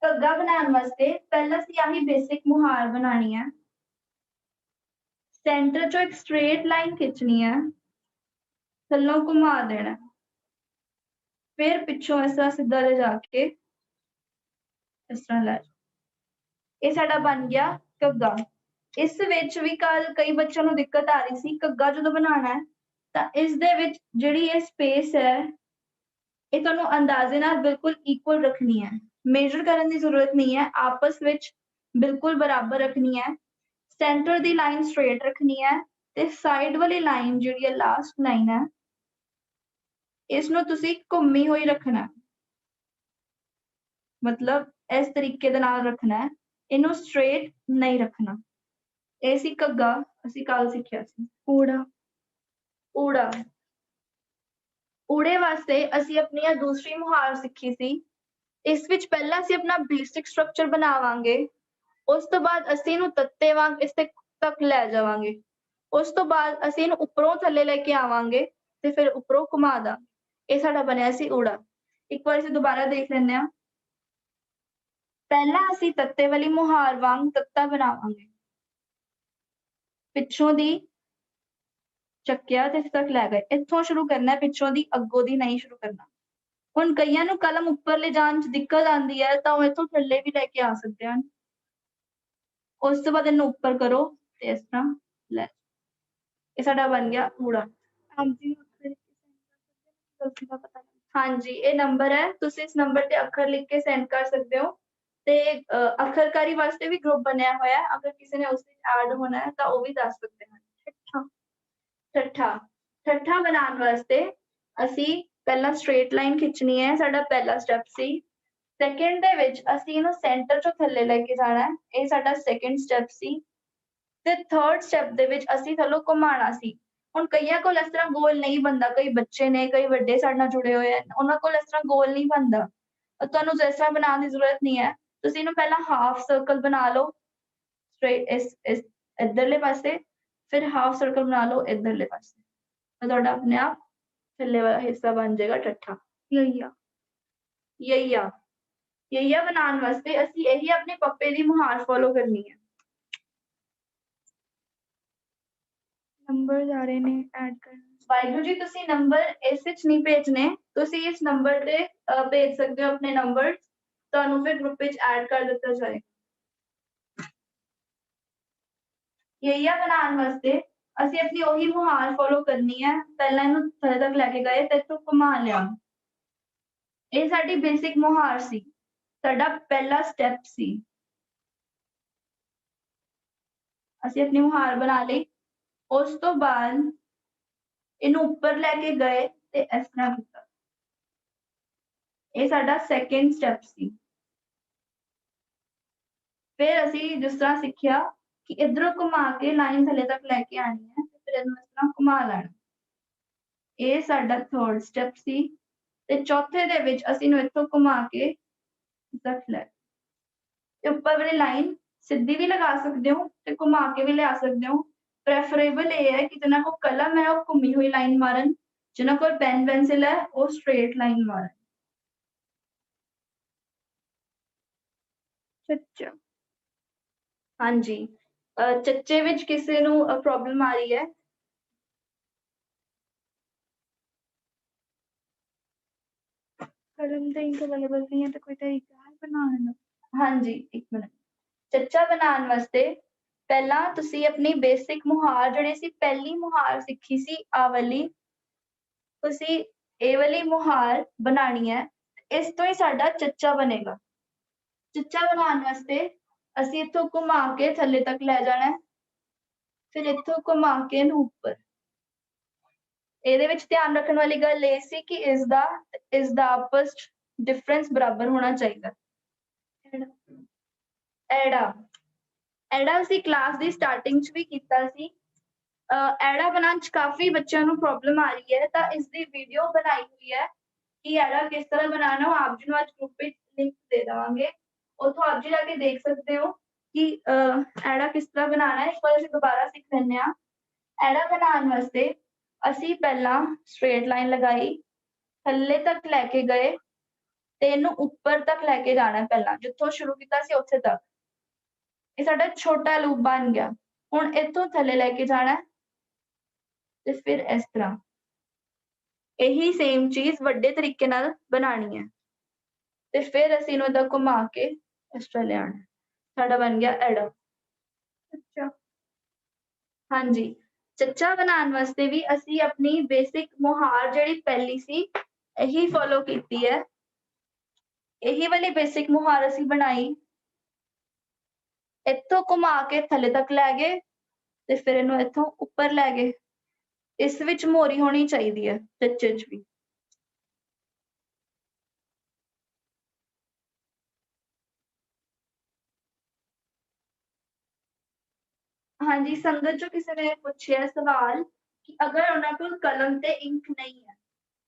ਘੱਗਾ ਬਣਾਉਣ ਵਾਸਤੇ ਪਹਿਲਾਂ ਅਸੀਂ ਆਹੀ ਬੇਸਿਕ ਮੁਹਾਰ ਬਣਾਉਣੀ ਹੈ। ਸੈਂਟਰ ਚੋਂ ਇੱਕ ਸਟ੍ਰੇਟ ਲਾਈਨ ਖਿੱਚਣੀ ਹੈ, ਥੱਲੋਂ ਘੁਮਾ ਦੇਣਾ, ਫਿਰ ਪਿੱਛੋਂ ਇਸ ਤਰ੍ਹਾਂ ਸਿੱਧਾ ਲਿਜਾ ਕੇ ਇਸ ਤਰ੍ਹਾਂ ਲੈ ਜਾਓ। ਇਹ ਸਾਡਾ ਬਣ ਗਿਆ ਘੱਗਾ। ਇਸ ਵਿੱਚ ਵੀ ਕੱਲ੍ਹ ਕਈ ਬੱਚਿਆਂ ਨੂੰ ਦਿੱਕਤ ਆ ਰਹੀ ਸੀ। ਘੱਗਾ ਜਦੋਂ ਬਣਾਉਣਾ ਹੈ, ਤਾਂ ਇਸ ਦੇ ਵਿੱਚ ਜਿਹੜੀ ਇਹ ਸਪੇਸ ਹੈ, ਇਹ ਤੁਹਾਨੂੰ ਅੰਦਾਜ਼ੇ ਨਾਲ ਬਿਲਕੁਲ ਇਕੁਅਲ ਰੱਖਣੀ ਹੈ। ਮੇਜਰ ਕਰਨ ਦੀ ਜ਼ਰੂਰਤ ਨਹੀਂ ਹੈ, ਆਪਸ ਵਿੱਚ ਬਿਲਕੁਲ ਬਰਾਬਰ ਰੱਖਣੀ ਹੈ। ਸੈਂਟਰ ਦੀ ਲਾਈਨ ਸਟ੍ਰੇਟ ਰੱਖਣੀ ਹੈ ਤੇ ਸਾਈਡ ਵਾਲੀ ਲਾਈਨ ਜਿਹੜੀ ਹੈ, ਲਾਸਟ ਲਾਈਨ ਹੈ, ਇਸ ਨੂੰ ਤੁਸੀਂ ਘੁੰਮੀ ਹੋਈ ਰੱਖਣਾ। ਮਤਲਬ ਇਸ ਤਰੀਕੇ ਦੇ ਨਾਲ ਰੱਖਣਾ ਹੈ, ਇਹਨੂੰ ਸਟ੍ਰੇਟ ਨਹੀਂ ਰੱਖਣਾ। ਇਹ ਸੀ ਘੱਗਾ, ਅਸੀਂ ਕੱਲ੍ਹ ਸਿੱਖਿਆ ਸੀ। ਊੜਾ। ਊੜਾ। ਊੜੇ ਵਾਸਤੇ ਅਸੀਂ ਆਪਣੀ ਦੂਸਰੀ ਮੁਹਾਰ ਸਿੱਖੀ ਸੀ। ਇਸ ਵਿੱਚ ਪਹਿਲਾਂ ਅਸੀਂ ਆਪਣਾ ਬੇਸਿਕ ਸਟਰਕਚਰ ਬਣਾਵਾਂਗੇ। ਉਸ ਤੋਂ ਬਾਅਦ ਅਸੀਂ ਇਹਨੂੰ ਤੱਤੇ ਵਾਂਗ ਇਸ ਤੱਕ ਲੈ ਜਾਵਾਂਗੇ। ਉਸ ਤੋਂ ਬਾਅਦ ਅਸੀਂ ਇਹਨੂੰ ਉੱਪਰੋਂ ਥੱਲੇ ਲੈ ਕੇ ਆਵਾਂਗੇ ਤੇ ਫਿਰ ਉੱਪਰੋਂ ਘੁਮਾ ਦਾਂਗੇ। ਇਹ ਸਾਡਾ ਬਣਿਆ ਸੀ ਊੜਾ। ਇੱਕ ਵਾਰ ਅਸੀਂ ਦੁਬਾਰਾ ਦੇਖ ਲੈਂਦੇ ਹਾਂ। ਪਹਿਲਾਂ ਅਸੀਂ ਤੱਤੇ ਵਾਲੀ ਮੁਹਾਰ ਵਾਂਗ ਤੱਤਾ ਬਣਾਵਾਂਗੇ। ਪਿੱਛੋਂ ਦੀ ਚੱਕਿਆ ਤੇ ਇੱਥੇ ਤੱਕ ਲੈ ਗਏ। ਇੱਥੋਂ ਸ਼ੁਰੂ ਕਰਨਾ, ਪਿੱਛੋਂ ਦੀ, ਅੱਗੋਂ ਦੀ ਨਹੀਂ ਸ਼ੁਰੂ ਕਰਨਾ। ਹੁਣ ਕਈਆਂ ਨੂੰ ਕਲਮ ਉੱਪਰ ਲਿਜਾਣ 'ਚ ਦਿੱਕਤ ਆਉਂਦੀ ਹੈ, ਤਾਂ ਉਹ ਇੱਥੋਂ ਥੱਲੇ ਵੀ ਲੈ ਕੇ ਆ ਸਕਦੇ ਹਨ। ਉਸ ਤੋਂ ਬਾਅਦ ਇਹਨੂੰ ਉੱਪਰ ਕਰੋ ਤੇ ਇਸ ਤਰ੍ਹਾਂ ਲੈ। ਇਹ ਸਾਡਾ ਬਣ ਗਿਆ ਊੜਾ। ਹਾਂਜੀ, ਇਹ ਨੰਬਰ ਹੈ। ਤੁਸੀਂ ਇਸ ਨੰਬਰ ਤੇ ਅੱਖਰ ਲਿਖ ਕੇ ਸੈਂਡ ਕਰ ਸਕਦੇ ਹੋ। ਤੇ ਅੱਖਰਕਾਰੀ ਵਾਸਤੇ ਵੀ ਗਰੁੱਪ ਬਣਿਆ ਹੋਇਆ ਹੈ। ਅਗਰ ਕਿਸੇ ਨੇ ਉਸ ਵਿੱਚ ਐਡ ਹੋਣਾ ਹੈ ਤਾਂ ਉਹ ਵੀ ਦੱਸ ਸਕਦੇ ਹਨ। ਠੱਠਾ। ਠੱਠਾ ਬਣਾਉਣ ਵਾਸਤੇ ਅਸੀਂ ਪਹਿਲਾਂ ਸਟ੍ਰੇਟ ਲਾਈਨ ਖਿੱਚਣੀ ਹੈ, ਸਾਡਾ ਪਹਿਲਾ ਸਟੈਪ ਸੀ। ਸੈਕਿੰਡ ਦੇ ਵਿੱਚ ਅਸੀਂ ਇਹਨੂੰ ਸੈਂਟਰ ਚੋਂ ਥੱਲੇ ਲੈ ਕੇ ਜਾਣਾ ਹੈ, ਇਹ ਸਾਡਾ ਸੈਕਿੰਡ ਸਟੈਪ ਸੀ। ਤੇ ਥਰਡ ਸਟੈਪ ਦੇ ਵਿੱਚ ਅਸੀਂ ਥੱਲੋਂ ਘੁਮਾਉਣਾ ਸੀ। ਹੁਣ ਕਈਆਂ ਕੋਲ ਇਸ ਤਰ੍ਹਾਂ ਗੋਲ ਨਹੀਂ ਬਣਦਾ, ਕਈ ਬੱਚੇ ਨੇ, ਕਈ ਵੱਡੇ ਸਾਡੇ ਨਾਲ ਜੁੜੇ ਹੋਏ ਹਨ, ਉਹਨਾਂ ਕੋਲ ਇਸ ਤਰ੍ਹਾਂ ਗੋਲ ਨਹੀਂ ਬਣਦਾ। ਤੁਹਾਨੂੰ ਇਸ ਤਰ੍ਹਾਂ ਬਣਾਉਣ ਦੀ ਜ਼ਰੂਰਤ ਨਹੀਂ ਹੈ। ਤੁਸੀਂ ਇਹਨੂੰ ਪਹਿਲਾਂ ਹਾਫ ਸਰਕਲ ਬਣਾ ਲਓ ਇਸ ਇੱਧਰਲੇ ਪਾਸੇ, ਫਿਰ ਹਾਫ ਸਰਕਲ ਬਣਾ ਲਓ ਇੱਧਰਲੇ ਪਾਸੇ, ਤਾਂ ਤੁਹਾਡਾ ਆਪਣੇ ਆਪ ਥੱਲੇ ਵਾਲਾ ਹਿੱਸਾ ਬਣ ਜਾਏਗਾ ਠੱਠਾ। ਯਈਆ। ਯਈਆ। ਯਈਆ ਬਣਾਉਣ ਵਾਸਤੇ ਅਸੀਂ ਇਹੀ ਆਪਣੇ ਪੱਪੇ ਦੀ ਮੁਹਾਰ ਫੋਲੋ ਕਰਨੀ ਹੈ। ਨੰਬਰ ਆ ਰਹੇ ਨੇ ਐਡ ਕਰਨ। ਵਾਹਿਗੁਰੂ ਜੀ, ਤੁਸੀਂ ਨੰਬਰ ਇਸ ਵਿੱਚ ਨਹੀਂ ਭੇਜਣੇ, ਤੁਸੀਂ ਇਸ ਨੰਬਰ ਤੇ ਭੇਜ ਸਕਦੇ ਹੋ ਆਪਣੇ ਨੰਬਰ, ਤੁਹਾਨੂੰ ਫਿਰ ਗਰੁੱਪ ਵਿੱਚ ਐਡ ਕਰ ਦਿੱਤਾ ਜਾਏ। ਯਈਆ ਬਣਾਉਣ ਵਾਸਤੇ ਅਸੀਂ ਆਪਣੀ ਉਹੀ ਮੁਹਾਰ ਫੋਲੋ ਕਰਨੀ ਹੈ। ਪਹਿਲਾਂ ਇਹਨੂੰ ਥੱਲੇ ਤੱਕ ਲੈ ਕੇ ਗਏ ਤੇ ਇੱਥੋਂ ਘੁਮਾ ਲਿਆ। ਇਹ ਸਾਡੀ ਬੇਸਿਕ ਮੁਹਾਰ ਸੀ, ਸਾਡਾ ਪਹਿਲਾ ਸਟੈਪ ਸੀ। ਅਸੀਂ ਆਪਣੀ ਮੁਹਾਰ ਬਣਾ ਲਈ। ਉਸ ਤੋਂ ਬਾਅਦ ਇਹਨੂੰ ਉੱਪਰ ਲੈ ਕੇ ਗਏ ਤੇ ਇਸ ਤਰ੍ਹਾਂ ਕੀਤਾ। ਇਹ ਸਾਡਾ ਸੈਕਿੰਡ ਸਟੈਪ ਸੀ। ਫਿਰ ਅਸੀਂ ਜਿਸ ਤਰ੍ਹਾਂ ਸਿੱਖਿਆ ਕਿ ਇੱਧਰੋਂ ਘੁਮਾ ਕੇ ਲਾਈਨ ਥੱਲੇ ਤੱਕ ਲੈ ਕੇ ਆਣੀ ਹੈ, ਫਿਰ ਇਹਨੂੰ ਇਸ ਤਰ੍ਹਾਂ ਘੁਮਾ ਲੈਣਾ। ਇਹ ਸਾਡਾ ਥਰਡ ਸਟੈਪ ਸੀ। ਤੇ ਚੌਥੇ ਦੇ ਵਿੱਚ ਅਸੀਂ ਇਹਨੂੰ ਇੱਥੋਂ ਘੁਮਾ ਕੇ ਇਸਦਾ ਫਲੈਟ ਤੇ ਉੱਪਰ ਵਾਲੀ ਲਾਈਨ ਸਿੱਧੀ ਵੀ ਲਗਾ ਸਕਦੇ ਹੋ ਤੇ ਘੁਮਾ ਕੇ ਵੀ ਲਿਆ ਸਕਦੇ ਹੋ। ਪ੍ਰੈਫਰੇਬਲ ਇਹ ਹੈ ਕਿ ਜਿਨ੍ਹਾਂ ਕੋਲ ਕਲਮ ਹੈ ਉਹ ਘੁੰਮੀ ਹੋਈ ਲਾਈਨ ਮਾਰਨ, ਜਿਨ੍ਹਾਂ ਕੋਲ ਪੈਨ ਪੈਨਸਿਲ ਹੈ ਉਹ ਸਟ੍ਰੇਟ ਲਾਈਨ ਮਾਰਨ। ਚੱਚਾ। ਹਾਂਜੀ, ਚੱਚੇ ਵਿੱਚ ਕਿਸੇ ਨੂੰ ਪ੍ਰੋਬਲਮ ਆ ਰਹੀ ਹੈ? ਕਲਮ ਤੇ ਇੰਕ ਅਵੇਲੇਬਲ ਨਹੀਂ ਹੈ ਤਾਂ ਕੋਈ ਤਰੀਕਾ ਹੈ ਬਣਾਉਣ ਦਾ? ਹਾਂਜੀ, ਇੱਕ ਮਿੰਟ। ਚੱਚਾ ਬਣਾਉਣ ਵਾਸਤੇ ਪਹਿਲਾਂ ਤੁਸੀਂ ਆਪਣੀ ਬੇਸਿਕ ਮੁਹਾਰ ਜਿਹੜੀ ਸੀ ਪਹਿਲੀ ਮੁਹਾਰ ਸਿੱਖੀ ਸੀ ਆਹ ਵਾਲੀ, ਤੁਸੀਂ ਇਹ ਵਾਲੀ ਮੁਹਾਰ ਬਣਾਉਣੀ ਹੈ। ਇਸ ਤੋਂ ਹੀ ਸਾਡਾ ਚੱਚਾ ਬਣੇਗਾ। ਚੱਚਾ ਬਣਾਉਣ ਵਾਸਤੇ ਅਸੀਂ ਇੱਥੋਂ ਘੁਮਾ ਕੇ ਥੱਲੇ ਤੱਕ ਲੈ ਜਾਣਾ ਹੈ, ਫਿਰ ਇੱਥੋਂ ਘੁਮਾ ਕੇ ਇਹਨੂੰ ਉੱਪਰ। ਇਹਦੇ ਵਿੱਚ ਧਿਆਨ ਰੱਖਣ ਵਾਲੀ ਗੱਲ ਇਹ ਸੀ ਕਿ ਇਸਦਾ ਆਪਸ ਚ ਡਿਫਰੈਂਸ ਬਰਾਬਰ ਹੋਣਾ ਚਾਹੀਦਾ। ਐੜਾ ਅਸੀਂ ਕਲਾਸ ਦੀ ਸਟਾਰਟਿੰਗ ਚ ਵੀ ਕੀਤਾ ਸੀ। ਐੜਾ ਬਣਾਉਣ ਚ ਕਾਫੀ ਬੱਚਿਆਂ ਨੂੰ ਪ੍ਰੋਬਲਮ ਆ ਰਹੀ ਹੈ, ਤਾਂ ਇਸ ਦੀ ਵੀਡੀਓ ਬਣਾਈ ਹੋਈ ਹੈ ਕਿ ਐੜਾ ਕਿਸ ਤਰ੍ਹਾਂ ਬਣਾਉਣਾ। ਉਹ ਆਪ ਜੀ ਨੂੰ ਅੱਜ ਗਰੁੱਪ ਵਿੱਚ ਲਿੰਕ ਦੇ ਦੇਵਾਂਗੇ, ਉੱਥੋਂ ਆਪ ਜੀ ਜਾ ਕੇ ਦੇਖ ਸਕਦੇ ਹੋ ਕਿ ਐੜਾ ਕਿਸ ਤਰ੍ਹਾਂ ਬਣਾਉਣਾ ਹੈ। ਇਸ ਵਾਰ ਅਸੀਂ ਦੁਬਾਰਾ ਸਿੱਖ ਲੈਂਦੇ ਹਾਂ। ਐੜਾ ਬਣਾਉਣ ਵਾਸਤੇ ਅਸੀਂ ਪਹਿਲਾਂ ਸਟ੍ਰੇਟ ਲਾਈਨ ਲਗਾਈ, ਥੱਲੇ ਤੱਕ ਲੈ ਕੇ ਗਏ ਤੇ ਇਹਨੂੰ ਉੱਪਰ ਤੱਕ ਲੈ ਕੇ ਜਾਣਾ। ਪਹਿਲਾਂ ਜਿੱਥੋਂ ਸ਼ੁਰੂ ਕੀਤਾ ਸੀ ਉੱਥੇ ਤੱਕ। ਇਹ ਸਾਡਾ ਛੋਟਾ ਲੂਪ ਬਣ ਗਿਆ। ਹੁਣ ਇੱਥੋਂ ਥੱਲੇ ਲੈ ਕੇ ਜਾਣਾ ਤੇ ਫਿਰ ਇਸ ਤਰ੍ਹਾਂ। ਇਹੀ ਸੇਮ ਚੀਜ਼ ਵੱਡੇ ਤਰੀਕੇ ਨਾਲ ਬਣਾਉਣੀ ਹੈ ਤੇ ਫਿਰ ਅਸੀਂ ਇਹਨੂੰ ਏਦਾਂ ਘੁਮਾ ਕੇ ਇਸ ਤਰ੍ਹਾਂ ਲਿਆਉਣਾ। ਸਾਡਾ ਬਣ ਗਿਆ ਐੜਾ। ਅੱਛਾ। ਹਾਂਜੀ, ਚੱਚਾ ਬਣਾਉਣ ਵਾਸਤੇ ਵੀ ਅਸੀਂ ਆਪਣੀ ਬੇਸਿਕ ਮੁਹਾਰ ਜਿਹੜੀ ਪਹਿਲੀ ਸੀ ਇਹੀ ਫੋਲੋ ਕੀਤੀ ਹੈ। ਇਹੀ ਵਾਲੀ ਬੇਸਿਕ ਮੁਹਾਰ ਅਸੀਂ ਬਣਾਈ, ਇੱਥੋਂ ਘੁਮਾ ਕੇ ਥੱਲੇ ਤੱਕ ਲੈ ਗਏ ਤੇ ਫਿਰ ਇਹਨੂੰ ਇੱਥੋਂ ਉੱਪਰ ਲੈ ਗਏ। ਇਸ ਵਿੱਚ ਮੋਰੀ ਹੋਣੀ ਚਾਹੀਦੀ ਹੈ ਚੱਚੇ ਚ ਵੀ। ਹਾਂਜੀ, ਸੰਗਤ ਚੋਂ ਕਿਸੇ ਨੇ ਪੁੱਛਿਆ ਸਵਾਲ ਕਿ ਅਗਰ ਉਹਨਾਂ ਕੋਲ ਕਲਮ ਤੇ ਇੰਕ ਨਹੀਂ ਹੈ,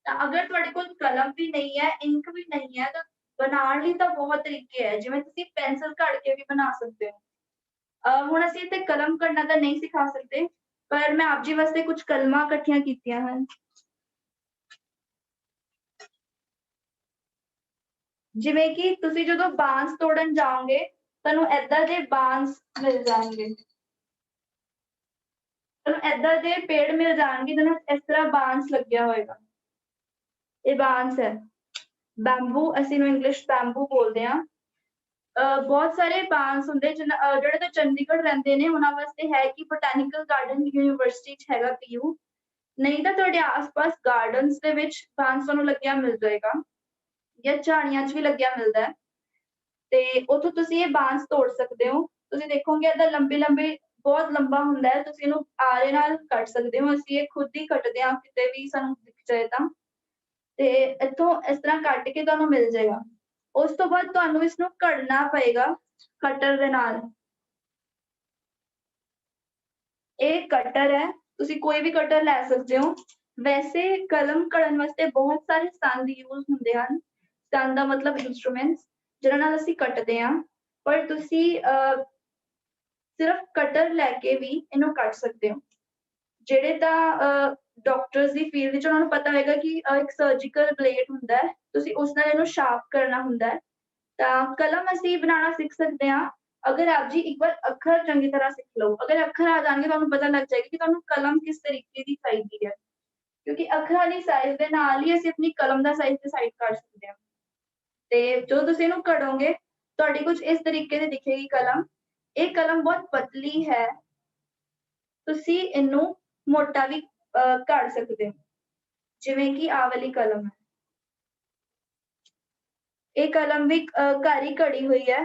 ਤਾਂ ਅਗਰ ਤੁਹਾਡੇ ਕੋਲ ਕਲਮ ਵੀ ਨਹੀਂ ਹੈ, ਇੰਕ ਵੀ ਨਹੀਂ ਹੈ, ਤਾਂ ਬਣਾਉਣ ਲਈ ਤਾਂ ਬਹੁਤ ਤਰੀਕੇ ਹੈ। ਜਿਵੇਂ ਤੁਸੀਂ ਪੈਨਸਿਲ ਘੜ ਕੇ ਵੀ ਬਣਾ ਸਕਦੇ ਹੋ। ਹੁਣ ਅਸੀਂ ਇੱਥੇ ਕਲਮ ਕਰਨਾ ਤਾਂ ਨਹੀਂ ਸਿਖਾ ਸਕਦੇ, ਪਰ ਮੈਂ ਆਪ ਜੀ ਵਾਸਤੇ ਕੁਝ ਕਲਮਾਂ ਇਕੱਠੀਆਂ ਕੀਤੀਆਂ ਹਨ। ਜਿਵੇਂ ਕਿ ਤੁਸੀਂ ਜਦੋਂ ਬਾਂਸ ਤੋੜਨ ਜਾਓਗੇ ਤੁਹਾਨੂੰ ਏਦਾਂ ਦੇ ਬਾਂਸ ਮਿਲ ਜਾਣਗੇ। ਤੁਹਾਨੂੰ ਏਦਾਂ ਦੇ ਪੇੜ ਮਿਲ ਜਾਣਗੇ ਜਿਹਨਾਂ ਇਸ ਤਰ੍ਹਾਂ ਬਾਂਸ ਲੱਗਿਆ ਹੋਏਗਾ। ਇਹ ਬਾਂਸ ਹੈ, ਬੈਂਬੂ ਅਸੀਂ ਇਹਨੂੰ ਇੰਗਲਿਸ਼ ਬੈਂਬੂ ਬੋਲਦੇ ਹਾਂ। ਬਹੁਤ ਸਾਰੇ ਬਾਂਸ ਹੁੰਦੇ ਜਿਹੜੇ ਤਾਂ ਚੰਡੀਗੜ੍ਹ ਰਹਿੰਦੇ ਨੇ ਉਹਨਾਂ ਵਾਸਤੇ ਹੈ ਕਿ ਬੋਟੈਨੀਕਲ ਗਾਰਡਨ ਯੂਨੀਵਰਸਿਟੀ ਚ ਹੈਗਾ ਪੀਯੂ, ਨਹੀਂ ਤਾਂ ਤੁਹਾਡੇ ਆਸ-ਪਾਸ ਗਾਰਡਨਸ ਦੇ ਵਿੱਚ ਬਾਂਸ ਤੁਹਾਨੂੰ ਲੱਗਿਆ ਮਿਲ ਜਾਏਗਾ ਜਾਂ ਝਾੜੀਆਂ ਚ ਵੀ ਲੱਗਿਆ ਮਿਲਦਾ ਹੈ ਤੇ ਉੱਥੋਂ ਤੁਸੀਂ ਇਹ ਬਾਂਸ ਤੋੜ ਸਕਦੇ ਹੋ। ਤੁਸੀਂ ਦੇਖੋਗੇ ਏਦਾਂ ਲੰਬੇ ਬਹੁਤ ਲੰਬਾ ਹੁੰਦਾ ਹੈ, ਤੁਸੀਂ ਇਹਨੂੰ ਆਰੇ ਨਾਲ ਕੱਟ ਸਕਦੇ ਹੋ। ਅਸੀਂ ਇਹ ਖੁਦ ਹੀ ਕੱਟਦੇ ਹਾਂ, ਕਿਤੇ ਵੀ ਸਾਨੂੰ ਦਿਖ ਜਾਏ ਤਾਂ, ਤੇ ਇੱਥੋਂ ਇਸ ਤਰ੍ਹਾਂ ਕੱਟ ਕੇ ਤੁਹਾਨੂੰ ਮਿਲ ਜਾਏਗਾ। ਉਸ ਤੋਂ ਬਾਅਦ ਤੁਹਾਨੂੰ ਇਸਨੂੰ ਘੜਨਾ ਪਏਗਾ ਕਟਰ ਦੇ ਨਾਲ। ਇਹ ਕਟਰ ਹੈ, ਤੁਸੀਂ ਕੋਈ ਵੀ ਕਟਰ ਲੈ ਸਕਦੇ ਹੋ। ਵੈਸੇ ਕਲਮ ਘੜਨ ਵਾਸਤੇ ਬਹੁਤ ਸਾਰੇ ਸੰਦ ਯੂਜ਼ ਹੁੰਦੇ ਹਨ। ਸੰਦ ਦਾ ਮਤਲਬ ਇੰਸਟਰੂਮੈਂਟਸ ਜਿਹਨਾਂ ਨਾਲ ਅਸੀਂ ਕੱਟਦੇ ਹਾਂ, ਪਰ ਤੁਸੀਂ ਸਿਰਫ ਕਟਰ ਲੈ ਕੇ ਵੀ ਇਹਨੂੰ ਕੱਟ ਸਕਦੇ ਹੋ। ਜਿਹੜੇ ਤਾਂ ਡਾਕਟਰਸ ਦੀ ਫੀਲਡ ਵਿੱਚ ਉਹਨਾਂ ਨੂੰ ਪਤਾ ਹੋਏਗਾ ਕਿ ਇੱਕ ਸਰਜੀਕਲ ਬਲੇਡ ਹੁੰਦਾ ਹੈ, ਤੁਸੀਂ ਉਸ ਨਾਲ ਇਹਨੂੰ ਸ਼ਾਰਪ ਕਰਨਾ ਹੁੰਦਾ ਹੈ। ਤਾਂ ਕਲਮ ਅਸੀਂ ਬਣਾਉਣਾ ਸਿੱਖ ਸਕਦੇ ਹਾਂ ਅਗਰ ਆਪ ਜੀ ਇੱਕ ਵਾਰ ਅੱਖਰ ਚੰਗੀ ਤਰ੍ਹਾਂ ਸਿੱਖ ਲਓ। ਅਗਰ ਅੱਖਰ ਆ ਜਾਣਗੇ ਤੁਹਾਨੂੰ ਪਤਾ ਲੱਗ ਜਾਏਗਾ ਕਿ ਤੁਹਾਨੂੰ ਕਲਮ ਕਿਸ ਤਰੀਕੇ ਦੀ ਚਾਹੀਦੀ ਹੈ, ਕਿਉਂਕਿ ਅੱਖਰਾਂ ਦੀ ਸਾਈਜ਼ ਦੇ ਨਾਲ ਹੀ ਅਸੀਂ ਆਪਣੀ ਕਲਮ ਦਾ ਸਾਈਜ਼ ਡਿਸਾਈਡ ਕਰ ਸਕਦੇ ਹਾਂ। ਤੇ ਜਦੋਂ ਤੁਸੀਂ ਇਹਨੂੰ ਘੜੋਗੇ ਤੁਹਾਡੀ ਕੁਝ ਇਸ ਤਰੀਕੇ ਦੀ ਦਿਖੇਗੀ ਕਲਮ। ਇਹ ਕਲਮ ਬਹੁਤ ਪਤਲੀ ਹੈ, ਤੁਸੀਂ ਇਹਨੂੰ ਮੋਟਾ ਵੀ ਘੜ ਸਕਦੇ ਹੋ, ਜਿਵੇਂ ਕਿ ਆਹ ਵਾਲੀ ਕਲਮ ਹੈ। ਇਹ ਕਲਮ ਵੀ ਘਰ ਹੀ ਘੜੀ ਹੋਈ ਹੈ।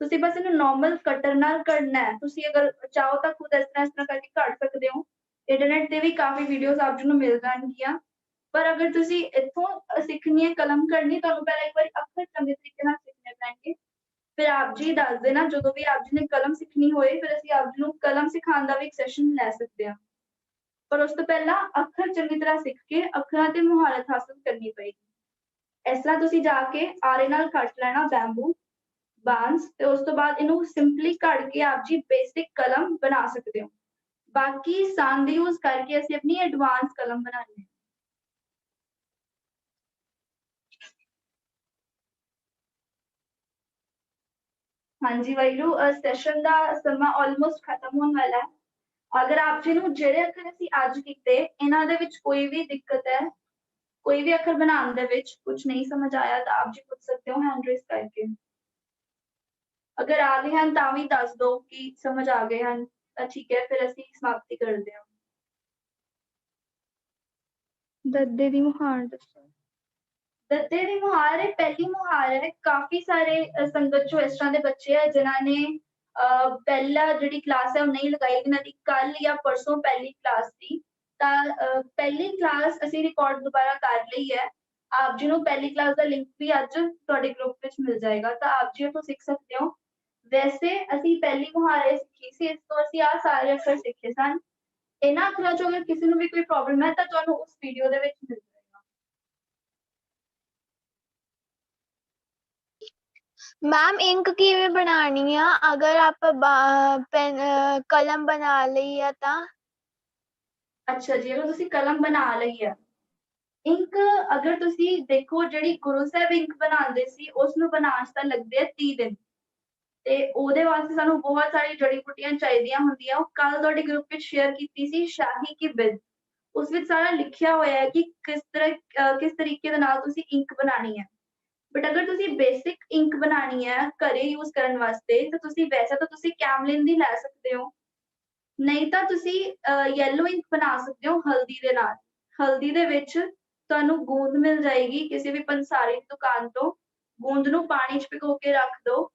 ਤੁਸੀਂ ਬਸ ਇਹਨੂੰ ਨਾਰਮਲ ਕਟਰ ਨਾਲ ਘੜਨਾ ਹੈ। ਤੁਸੀਂ ਅਗਰ ਚਾਹੋ ਤਾਂ ਖੁਦ ਇਸ ਤਰ੍ਹਾਂ ਕਰਕੇ ਘੜ ਸਕਦੇ ਹੋ। ਇੰਟਰਨੈਟ ਤੇ ਵੀ ਕਾਫੀ ਵੀਡੀਓਜ਼ ਆਪ ਜੀ ਨੂੰ ਮਿਲ ਜਾਣਗੀਆਂ, ਪਰ ਅਗਰ ਤੁਸੀਂ ਇੱਥੋਂ ਸਿੱਖਣੀ ਹੈ ਕਲਮ ਘੜਨੀ, ਤੁਹਾਨੂੰ ਪਹਿਲਾਂ ਇੱਕ ਵਾਰੀ ਅੱਖਰ ਚੰਗੇ ਤਰੀਕੇ ਨਾਲ ਸਿੱਖਣੇ ਪੈਣਗੇ। ਫਿਰ ਆਪ ਜੀ ਦੱਸ ਦੇਣਾ ਜਦੋਂ ਵੀ ਆਪ ਜੀ ਨੇ ਕਲਮ ਸਿੱਖਣੀ ਹੋਏ, ਫਿਰ ਅਸੀਂ ਆਪ ਜੀ ਨੂੰ ਕਲਮ ਸਿਖਾਉਣ ਦਾ ਵੀ ਇੱਕ ਸੈਸ਼ਨ ਲੈ ਸਕਦੇ ਹਾਂ। ਪਰ ਉਸ ਤੋਂ ਪਹਿਲਾਂ ਅੱਖਰ ਚੰਗੀ ਤਰ੍ਹਾਂ ਸਿੱਖ ਕੇ ਅੱਖਰਾਂ ਤੇ ਮੁਹਾਰਤ ਹਾਸਲ ਕਰਨੀ ਪਏਗੀ। ਇਸ ਤਰ੍ਹਾਂ ਤੁਸੀਂ ਜਾ ਕੇ ਆਰੇ ਨਾਲ ਕੱਟ ਲੈਣਾ ਬੈਂਬੂ ਬਾਂਸ ਤੇ ਉਸ ਤੋਂ ਬਾਅਦ ਇਹਨੂੰ ਸਿੰਪਲੀ ਕੱਢ ਕੇ ਆਪ ਜੀ ਬੇਸਿਕ ਕਲਮ ਬਣਾ ਸਕਦੇ ਹੋ। ਬਾਕੀ ਸੰਦ ਯੂਜ਼ ਕਰਕੇ ਅਸੀਂ ਆਪਣੀ ਐਡਵਾਂਸ ਕਲਮ ਬਣਾਉਂਦੇ ਹਾਂ। ਹਾਂਜੀ ਵਾਹਿਗੁਰੂ, ਸੈਸ਼ਨ ਦਾ ਸਮਾਂ ਆਲਮੋਸਟ ਖਤਮ ਹੋਣ ਵਾਲਾ ਹੈ। ਅਗਰ ਆਪ ਜੀ ਨੂੰ ਜਿਹੜੇ ਅੱਖਰ ਅਸੀਂ ਅੱਜ ਕੀਤੇ ਇਹਨਾਂ ਦੇ ਵਿੱਚ ਕੋਈ ਵੀ ਦਿੱਕਤ ਹੈ, ਕੋਈ ਵੀ ਅੱਖਰ ਬਣਾਉਣ ਦੇ ਵਿੱਚ ਕੁਝ ਨਹੀਂ ਸਮਝ ਆਇਆ ਤਾਂ ਆਪ ਜੀ ਪੁੱਛ ਸਕਦੇ ਹੋ ਹੈਂਡ ਰੇਜ਼ ਕਰਕੇ। ਅਗਰ ਆ ਗਏ ਹਨ ਤਾਂ ਵੀ ਦੱਸ ਦਿਓ ਕਿ ਸਮਝ ਆ ਗਏ ਹਨ ਤਾਂ ਠੀਕ ਹੈ, ਫਿਰ ਅਸੀਂ ਸਮਾਪਤੀ ਕਰਦੇ ਹਾਂ। ਦੱਦੇ ਦੀ ਮੁਹਾਰ ਦੱਸੋ। ਦੱਦੇ ਦੀ ਮੁਹਾਰ ਇਹ ਪਹਿਲੀ ਮੁਹਾਰ ਹੈ। ਕਾਫੀ ਸਾਰੇ ਸੰਗਤ ਚੋਂ ਇਸ ਤਰ੍ਹਾਂ ਦੇ ਬੱਚੇ ਹੈ ਜਿਨ੍ਹਾਂ ਨੇ ਪਹਿਲਾ ਜਿਹੜੀ ਕਲਾਸ ਹੈ ਉਹ ਨਹੀਂ ਲਗਾਈ, ਇਹਨਾਂ ਦੀ ਕੱਲ ਜਾਂ ਪਰਸੋਂ ਪਹਿਲੀ ਕਲਾਸ ਸੀ। ਤਾਂ ਪਹਿਲੀ ਕਲਾਸ ਅਸੀਂ ਰਿਕਾਰਡ ਦੁਬਾਰਾ ਕਰ ਲਈ ਹੈ। ਆਪ ਜੀ ਨੂੰ ਪਹਿਲੀ ਕਲਾਸ ਦਾ ਲਿੰਕ ਵੀ ਅੱਜ ਤੁਹਾਡੇ ਗਰੁੱਪ ਵਿੱਚ ਮਿਲ ਜਾਏਗਾ ਤਾਂ ਆਪ ਜੀ ਉੱਥੋਂ ਸਿੱਖ ਸਕਦੇ ਹੋ। ਵੈਸੇ ਅਸੀਂ ਪਹਿਲੀ ਮੁਹਾਰ ਇਹ ਸਿੱਖੀ ਸੀ, ਇਸ ਤੋਂ ਅਸੀਂ ਆਹ ਸਾਰੇ ਅੱਖਰ ਸਿੱਖੇ ਸਨ। ਇਹਨਾਂ ਅੱਖਰਾਂ ਚੋਂ ਅਗਰ ਕਿਸੇ ਨੂੰ ਵੀ ਕੋਈ ਪ੍ਰੋਬਲਮ ਹੈ ਤਾਂ ਤੁਹਾਨੂੰ ਉਸ ਵੀਡੀਓ ਦੇ ਵਿੱਚ ਮਿਲ ਜਾਏਗਾ। ਮੈਮ ਇੰਕ ਕਿਵੇਂ ਬਣਾਣੀ ਆ ਅਗਰ ਆਪਾਂ ਕਲਮ ਬਣਾ ਲਈ ਆ ਤਾਂ? ਅੱਛਾ ਜੀ, ਅਗਰ ਤੁਸੀਂ ਕਲਮ ਬਣਾ ਲਈ ਹੈ, ਇੰਕ ਅਗਰ ਤੁਸੀਂ ਦੇਖੋ ਜਿਹੜੀ ਗੁਰੂ ਸਾਹਿਬ ਇੰਕ ਬਣਾਉਂਦੇ ਸੀ ਉਸ ਨੂੰ ਬਣਾਉਣ 'ਚ ਤਾਂ ਲੱਗਦੇ ਆ 30 ਦਿਨ ਤੇ ਉਹਦੇ ਵਾਸਤੇ ਸਾਨੂੰ ਬਹੁਤ ਸਾਰੀ ਜੜੀ ਬੂਟੀਆਂ ਚਾਹੀਦੀਆਂ ਹੁੰਦੀਆਂ। ਉਹ ਕੱਲ ਤੁਹਾਡੇ ਗਰੁੱਪ ਵਿੱਚ ਸ਼ੇਅਰ ਕੀਤੀ ਸੀ ਸ਼ਾਹੀ ਕੀ ਬਿਦ, ਉਸ ਵਿੱਚ ਸਾਰਾ ਲਿਖਿਆ ਹੋਇਆ ਹੈ ਕਿ ਕਿਸ ਤਰੀਕੇ ਦੇ ਨਾਲ ਤੁਸੀਂ ਇੰਕ ਬਣਾਉਣੀ ਹੈ। ਬਟ ਅਗਰ ਤੁਸੀਂ ਬੇਸਿਕ ਇੰਕ ਬਣਾਉਣੀ ਹੈ ਘਰੇ ਯੂਜ਼ ਕਰਨ ਵਾਸਤੇ ਤਾਂ ਤੁਸੀਂ ਵੈਸੇ ਤਾਂ ਤੁਸੀਂ ਕੈਮਲਿਨ ਦੀ ਲੈ ਸਕਦੇ ਹੋ, ਨਹੀਂ ਤਾਂ ਤੁਸੀਂ ਯੈਲੋ ਇੰਕ ਬਣਾ ਸਕਦੇ ਹੋ ਹਲਦੀ ਦੇ ਨਾਲ। ਹਲਦੀ ਦੇ ਵਿੱਚ ਤੁਹਾਨੂੰ ਗੂੰਦ ਮਿਲ ਜਾਏਗੀ ਕਿਸੇ ਵੀ ਪੰਸਾਰੀ ਦੀ ਦੁਕਾਨ ਤੋਂ। ਗੂੰਦ ਨੂੰ ਪਾਣੀ 'ਚ ਭਿਗੋ ਕੇ ਰੱਖ ਦਿਓ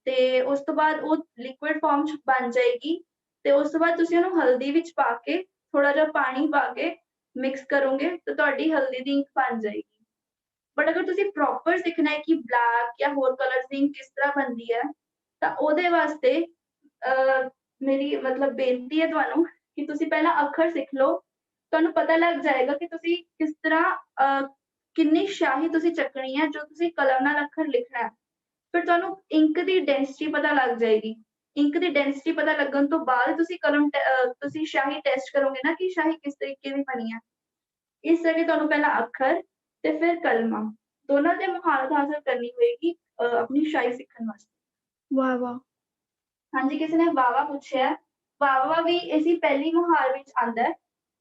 ਤੇ ਉਸ ਤੋਂ ਬਾਅਦ ਉਹ ਲਿਕੁਇਡ ਫਾਰਮ 'ਚ ਬਣ ਜਾਏਗੀ ਤੇ ਉਸ ਤੋਂ ਬਾਅਦ ਤੁਸੀਂ ਉਹਨੂੰ ਹਲਦੀ ਵਿੱਚ ਪਾ ਕੇ ਥੋੜਾ ਜਿਹਾ ਪਾਣੀ ਪਾ ਕੇ ਮਿਕਸ ਕਰੋਗੇ ਤਾਂ ਤੁਹਾਡੀ ਹਲਦੀ ਦੀ ਇੰਕ ਬਣ ਜਾਏਗੀ। ਬਟ ਅਗਰ ਤੁਸੀਂ ਪ੍ਰੋਪਰ ਸਿੱਖਣਾ ਹੈ ਕਿ ਬਲੈਕ ਜਾਂ ਹੋਰ ਕਲਰ ਦੀ ਇੰਕ ਕਿਸ ਤਰ੍ਹਾਂ ਬਣਦੀ ਹੈ ਤਾਂ ਉਹਦੇ ਵਾਸਤੇ ਮੇਰੀ ਮਤਲਬ ਬੇਨਤੀ ਹੈ ਤੁਹਾਨੂੰ ਕਿ ਤੁਸੀਂ ਪਹਿਲਾਂ ਅੱਖਰ ਸਿੱਖ ਲਓ। ਤੁਹਾਨੂੰ ਪਤਾ ਲੱਗ ਜਾਏਗਾ ਕਿ ਤੁਸੀਂ ਕਿਸ ਤਰ੍ਹਾਂ ਕਿੰਨੀ ਸ਼ਾਹੀ ਤੁਸੀਂ ਚੱਕਣੀ ਹੈ ਜੋ ਤੁਸੀਂ ਕਲਮ ਨਾਲ ਅੱਖਰ ਲਿਖਣਾ ਹੈ। ਫਿਰ ਤੁਹਾਨੂੰ ਇੰਕ ਦੀ ਡੈਂਸਿਟੀ ਪਤਾ ਲੱਗ ਜਾਏਗੀ। ਇੰਕ ਦੀ ਡੈਂਸਿਟੀ ਪਤਾ ਲੱਗਣ ਤੋਂ ਬਾਅਦ ਤੁਸੀਂ ਤੁਸੀਂ ਸ਼ਾਹੀ ਟੈਸਟ ਕਰੋਗੇ ਨਾ ਕਿ ਸ਼ਾਹੀ ਕਿਸ ਤਰੀਕੇ ਦੀ ਬਣੀ ਹੈ। ਇਸ ਕਰਕੇ ਤੁਹਾਨੂੰ ਪਹਿਲਾਂ ਅੱਖਰ ਤੇ ਫਿਰ ਕਲਮਾਂ ਦੋਨਾਂ ਤੇ ਮੁਹਾਰਤ ਹਾਸਲ ਕਰਨੀ ਹੋਏਗੀ ਆਪਣੀ ਸ਼ਾਹੀ ਸਿੱਖਣ ਵਾਸਤੇ। ਵਾਹ ਵਾਹ। ਹਾਂਜੀ, ਕਿਸੇ ਨੇ ਵਾਵਾ ਪੁੱਛਿਆ। ਵਾਵਾ ਵੀ ਇਸੀ ਪਹਿਲੀ ਮੁਹਾਰ ਵਿੱਚ ਆਉਂਦਾ ਹੈ।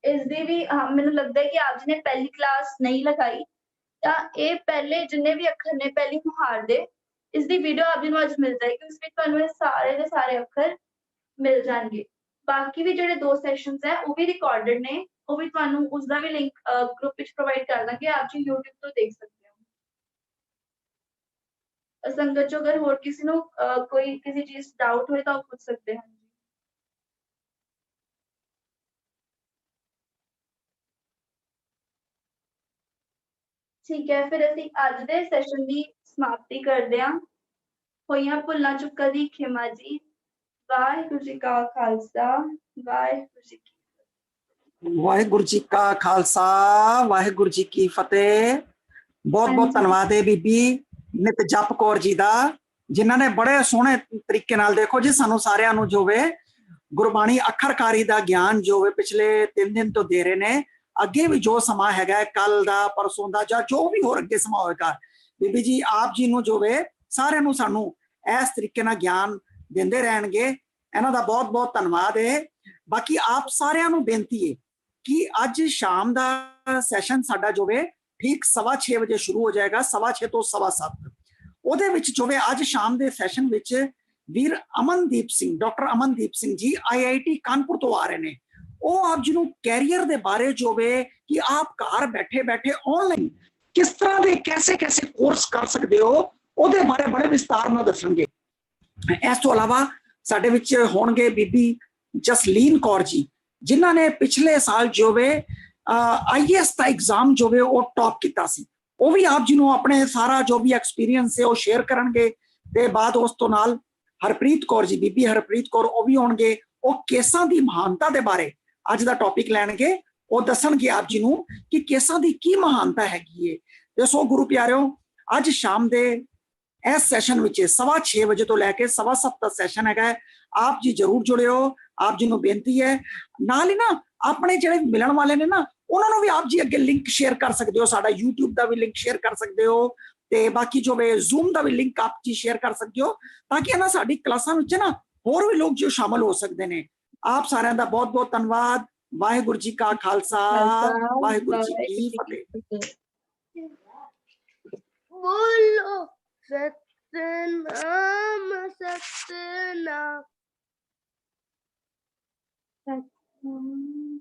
ਇਸਦੀ ਵੀ ਮੈਨੂੰ ਲੱਗਦਾ ਹੈ ਕਿ ਆਪ ਜੀ ਨੇ ਪਹਿਲੀ ਕਲਾਸ ਨਹੀਂ ਲਗਾਈ ਤਾਂ ਇਹ ਪਹਿਲੇ ਜਿੰਨੇ ਵੀ ਅੱਖਰ ਨੇ ਪਹਿਲੀ ਮੁਹਾਰ ਦੇ, ਇਸਦੀ ਵੀਡੀਓ ਆਪ ਜੀ ਨੂੰ ਅੱਜ ਮਿਲ ਜਾਏਗੀ। ਉਸ ਵਿੱਚ ਤੁਹਾਨੂੰ ਇਹ ਸਾਰੇ ਦੇ ਸਾਰੇ ਅੱਖਰ ਮਿਲ ਜਾਣਗੇ। ਬਾਕੀ ਵੀ ਜਿਹੜੇ 2 ਸੈਸ਼ਨਸ ਹੈ ਉਹ ਵੀ ਰਿਕਾਰਡਡ ਨੇ, ਉਹ ਵੀ ਤੁਹਾਨੂੰ ਉਸਦਾ ਵੀ ਲਿੰਕ ਗਰੁੱਪ ਵਿੱਚ ਪ੍ਰੋਵਾਈਡ ਕਰ ਦਾਂਗੇ, ਆਪ ਜੀ YouTube ਤੋਂ ਦੇਖ ਸਕਦੇ ਹੋ। ਸੰਗਤ ਚੋਂ ਅਗਰ ਹੋਰ ਕਿਸੇ ਨੂੰ ਕੋਈ ਕਿਸੇ ਚੀਜ਼ ਡਾਊਟ ਹੋਏ ਤਾਂ ਉਹ ਪੁੱਛ ਸਕਦੇ ਹਨ। ਠੀਕ ਹੈ, ਫਿਰ ਅਸੀਂ ਅੱਜ ਦੇ ਸੈਸ਼ਨ ਦੀ ਸਮਾਪਤੀ ਕਰਦੇ ਹਾਂ। ਹੋਈਆਂ ਭੁੱਲਾਂ ਚੁੱਕਾਂ ਦੀ ਖਿਮਾ ਜੀ। ਵਾਹਿਗੁਰੂ ਜੀ ਕਾ ਖਾਲਸਾ, ਵਾਹਿਗੁਰੂ ਜੀ ਕੀ ਫਤਿਹ। ਵਾਹਿਗੁਰੂ ਜੀ ਕਾ ਖਾਲਸਾ, ਵਾਹਿਗੁਰੂ ਜੀ ਕੀ ਫਤਿਹ। ਬਹੁਤ ਬਹੁਤ ਧੰਨਵਾਦ ਹੈ ਬੀਬੀ ਨਿਤ ਜਪ ਕੌਰ ਜੀ ਦਾ, ਜਿਨ੍ਹਾਂ ਨੇ ਬੜੇ ਸੋਹਣੇ ਤਰੀਕੇ ਨਾਲ ਦੇਖੋ ਜੀ ਸਾਨੂੰ ਸਾਰਿਆਂ ਨੂੰ ਜੋ ਵੇ ਗੁਰਬਾਣੀ ਅੱਖਰਕਾਰੀ ਦਾ ਗਿਆਨ ਜੋ ਵੇ ਪਿਛਲੇ 3 ਦਿਨ ਤੋਂ ਦੇ ਰਹੇ ਨੇ। ਅੱਗੇ ਵੀ ਜੋ ਸਮਾਂ ਹੈਗਾ ਕੱਲ ਦਾ ਪਰਸੋਂ ਦਾ ਜਾਂ ਜੋ ਵੀ ਹੋਰ ਅੱਗੇ ਸਮਾਂ ਹੋਏਗਾ, ਬੀਬੀ ਜੀ ਆਪ ਜੀ ਨੂੰ ਜੋ ਵੇ ਸਾਰਿਆਂ ਨੂੰ ਸਾਨੂੰ ਇਸ ਤਰੀਕੇ ਨਾਲ ਗਿਆਨ ਦਿੰਦੇ ਰਹਿਣਗੇ। ਇਹਨਾਂ ਦਾ ਬਹੁਤ ਬਹੁਤ ਧੰਨਵਾਦ ਹੈ। ਬਾਕੀ ਆਪ ਸਾਰਿਆਂ ਨੂੰ ਬੇਨਤੀ ਹੈ ਕਿ ਅੱਜ ਸ਼ਾਮ ਦਾ ਸੈਸ਼ਨ ਸਾਡਾ ਜੋ ਵੇ ਠੀਕ 6:15 ਵਜੇ ਸ਼ੁਰੂ ਹੋ ਜਾਏਗਾ, 6:15 ਤੋਂ 7:15। ਉਹਦੇ ਵਿੱਚ ਜੋ ਵੇ ਅੱਜ ਸ਼ਾਮ ਦੇ ਸੈਸ਼ਨ ਵਿੱਚ ਵੀਰ ਅਮਨਦੀਪ ਸਿੰਘ, ਡਾਕਟਰ ਅਮਨਦੀਪ ਸਿੰਘ ਜੀ IIT ਕਾਨਪੁਰ ਤੋਂ ਆ ਰਹੇ ਨੇ। ਉਹ ਆਪ ਜੀ ਨੂੰ ਕੈਰੀਅਰ ਦੇ ਬਾਰੇ ਜੋ ਵੇ ਕਿ ਆਪ ਘਰ ਬੈਠੇ ਬੈਠੇ ਆਨਲਾਈਨ ਕਿਸ ਤਰ੍ਹਾਂ ਦੇ ਕੈਸੇ ਕੋਰਸ ਕਰ ਸਕਦੇ ਹੋ ਉਹਦੇ ਬਾਰੇ ਬੜੇ ਵਿਸਤਾਰ ਨਾਲ ਦੱਸਣਗੇ। ਇਸ ਤੋਂ ਇਲਾਵਾ ਸਾਡੇ ਵਿੱਚ ਹੋਣਗੇ ਬੀਬੀ ਜਸਲੀਨ ਕੌਰ ਜੀ, ਜਿਨ੍ਹਾਂ ਨੇ ਪਿਛਲੇ ਸਾਲ ਜੋ ਵੇ IAS ਦਾ ਐਗਜ਼ਾਮ ਜੋ ਵੇ ਉਹ ਟੌਪ ਕੀਤਾ ਸੀ। ਉਹ ਵੀ ਆਪ ਜੀ ਨੂੰ ਆਪਣੇ ਸਾਰਾ ਜੋ ਵੀ ਐਕਸਪੀਰੀਅੰਸ ਹੈ ਉਹ ਸ਼ੇਅਰ ਕਰਨਗੇ। ਤੇ ਬਾਅਦ ਉਸ ਤੋਂ ਨਾਲ ਹਰਪ੍ਰੀਤ ਕੌਰ ਜੀ, ਬੀਬੀ ਹਰਪ੍ਰੀਤ ਕੌਰ, ਉਹ ਵੀ ਹੋਣਗੇ। ਉਹ ਕੇਸਾਂ ਦੀ ਮਹਾਨਤਾ ਦੇ ਬਾਰੇ ਅੱਜ ਦਾ ਟੌਪਿਕ ਲੈਣਗੇ। ਉਹ ਦੱਸਣਗੇ ਆਪ ਜੀ ਨੂੰ ਕਿ ਕੇਸਾਂ ਦੀ ਕੀ ਮਹਾਨਤਾ ਹੈਗੀ ਹੈ ਤੇ ਸੋ ਗੁਰੂ ਪਿਆਰਿਓ, ਅੱਜ ਸ਼ਾਮ ਦੇ ਇਸ ਸੈਸ਼ਨ ਵਿੱਚ 6:15 ਵਜੇ ਤੋਂ ਲੈ ਕੇ 7:15 ਤੱਕ ਸੈਸ਼ਨ ਹੈਗਾ। ਆਪ ਜੀ ਜਰੂਰ ਜੁੜਿਓ। ਆਪ ਜੀ ਨੂੰ ਬੇਨਤੀ ਹੈ, ਨਾਲ ਹੀ ਨਾ ਆਪਣੇ ਜਿਹੜੇ ਮਿਲਣ ਵਾਲੇ ਨੇ ਨਾ, ਉਹਨਾਂ ਨੂੰ ਵੀ ਆਪ ਜੀ ਅੱਗੇ ਲਿੰਕ ਸ਼ੇਅਰ ਕਰ ਸਕਦੇ ਹੋ। ਸਾਡਾ YouTube ਦਾ ਵੀ ਲਿੰਕ ਸ਼ੇਅਰ ਕਰ ਸਕਦੇ ਹੋ ਤੇ ਬਾਕੀ ਜੋ ਵੇ Zoom ਦਾ ਵੀ ਲਿੰਕ ਆਪ ਜੀ ਸ਼ੇਅਰ ਕਰ ਸਕਦੇ ਹੋ, ਤਾਂ ਕਿ ਨਾ ਸਾਡੀ ਕਲਾਸਾਂ ਵਿੱਚ ਨਾ ਹੋਰ ਵੀ ਲੋਕ ਜੋ ਸ਼ਾਮਲ ਹੋ ਸਕਦੇ ਨੇ। ਆਪ ਸਾਰਿਆਂ ਦਾ ਬਹੁਤ ਬਹੁਤ ਧੰਨਵਾਦ। ਵਾਹਿਗੁਰੂ ਜੀ ਕਾ ਖਾਲਸਾ, ਵਾਹਿਗੁਰੂ ਜੀ ਕੀ ਫਤਿਹ। बोलो सतनाम सतनाम। सतनाम।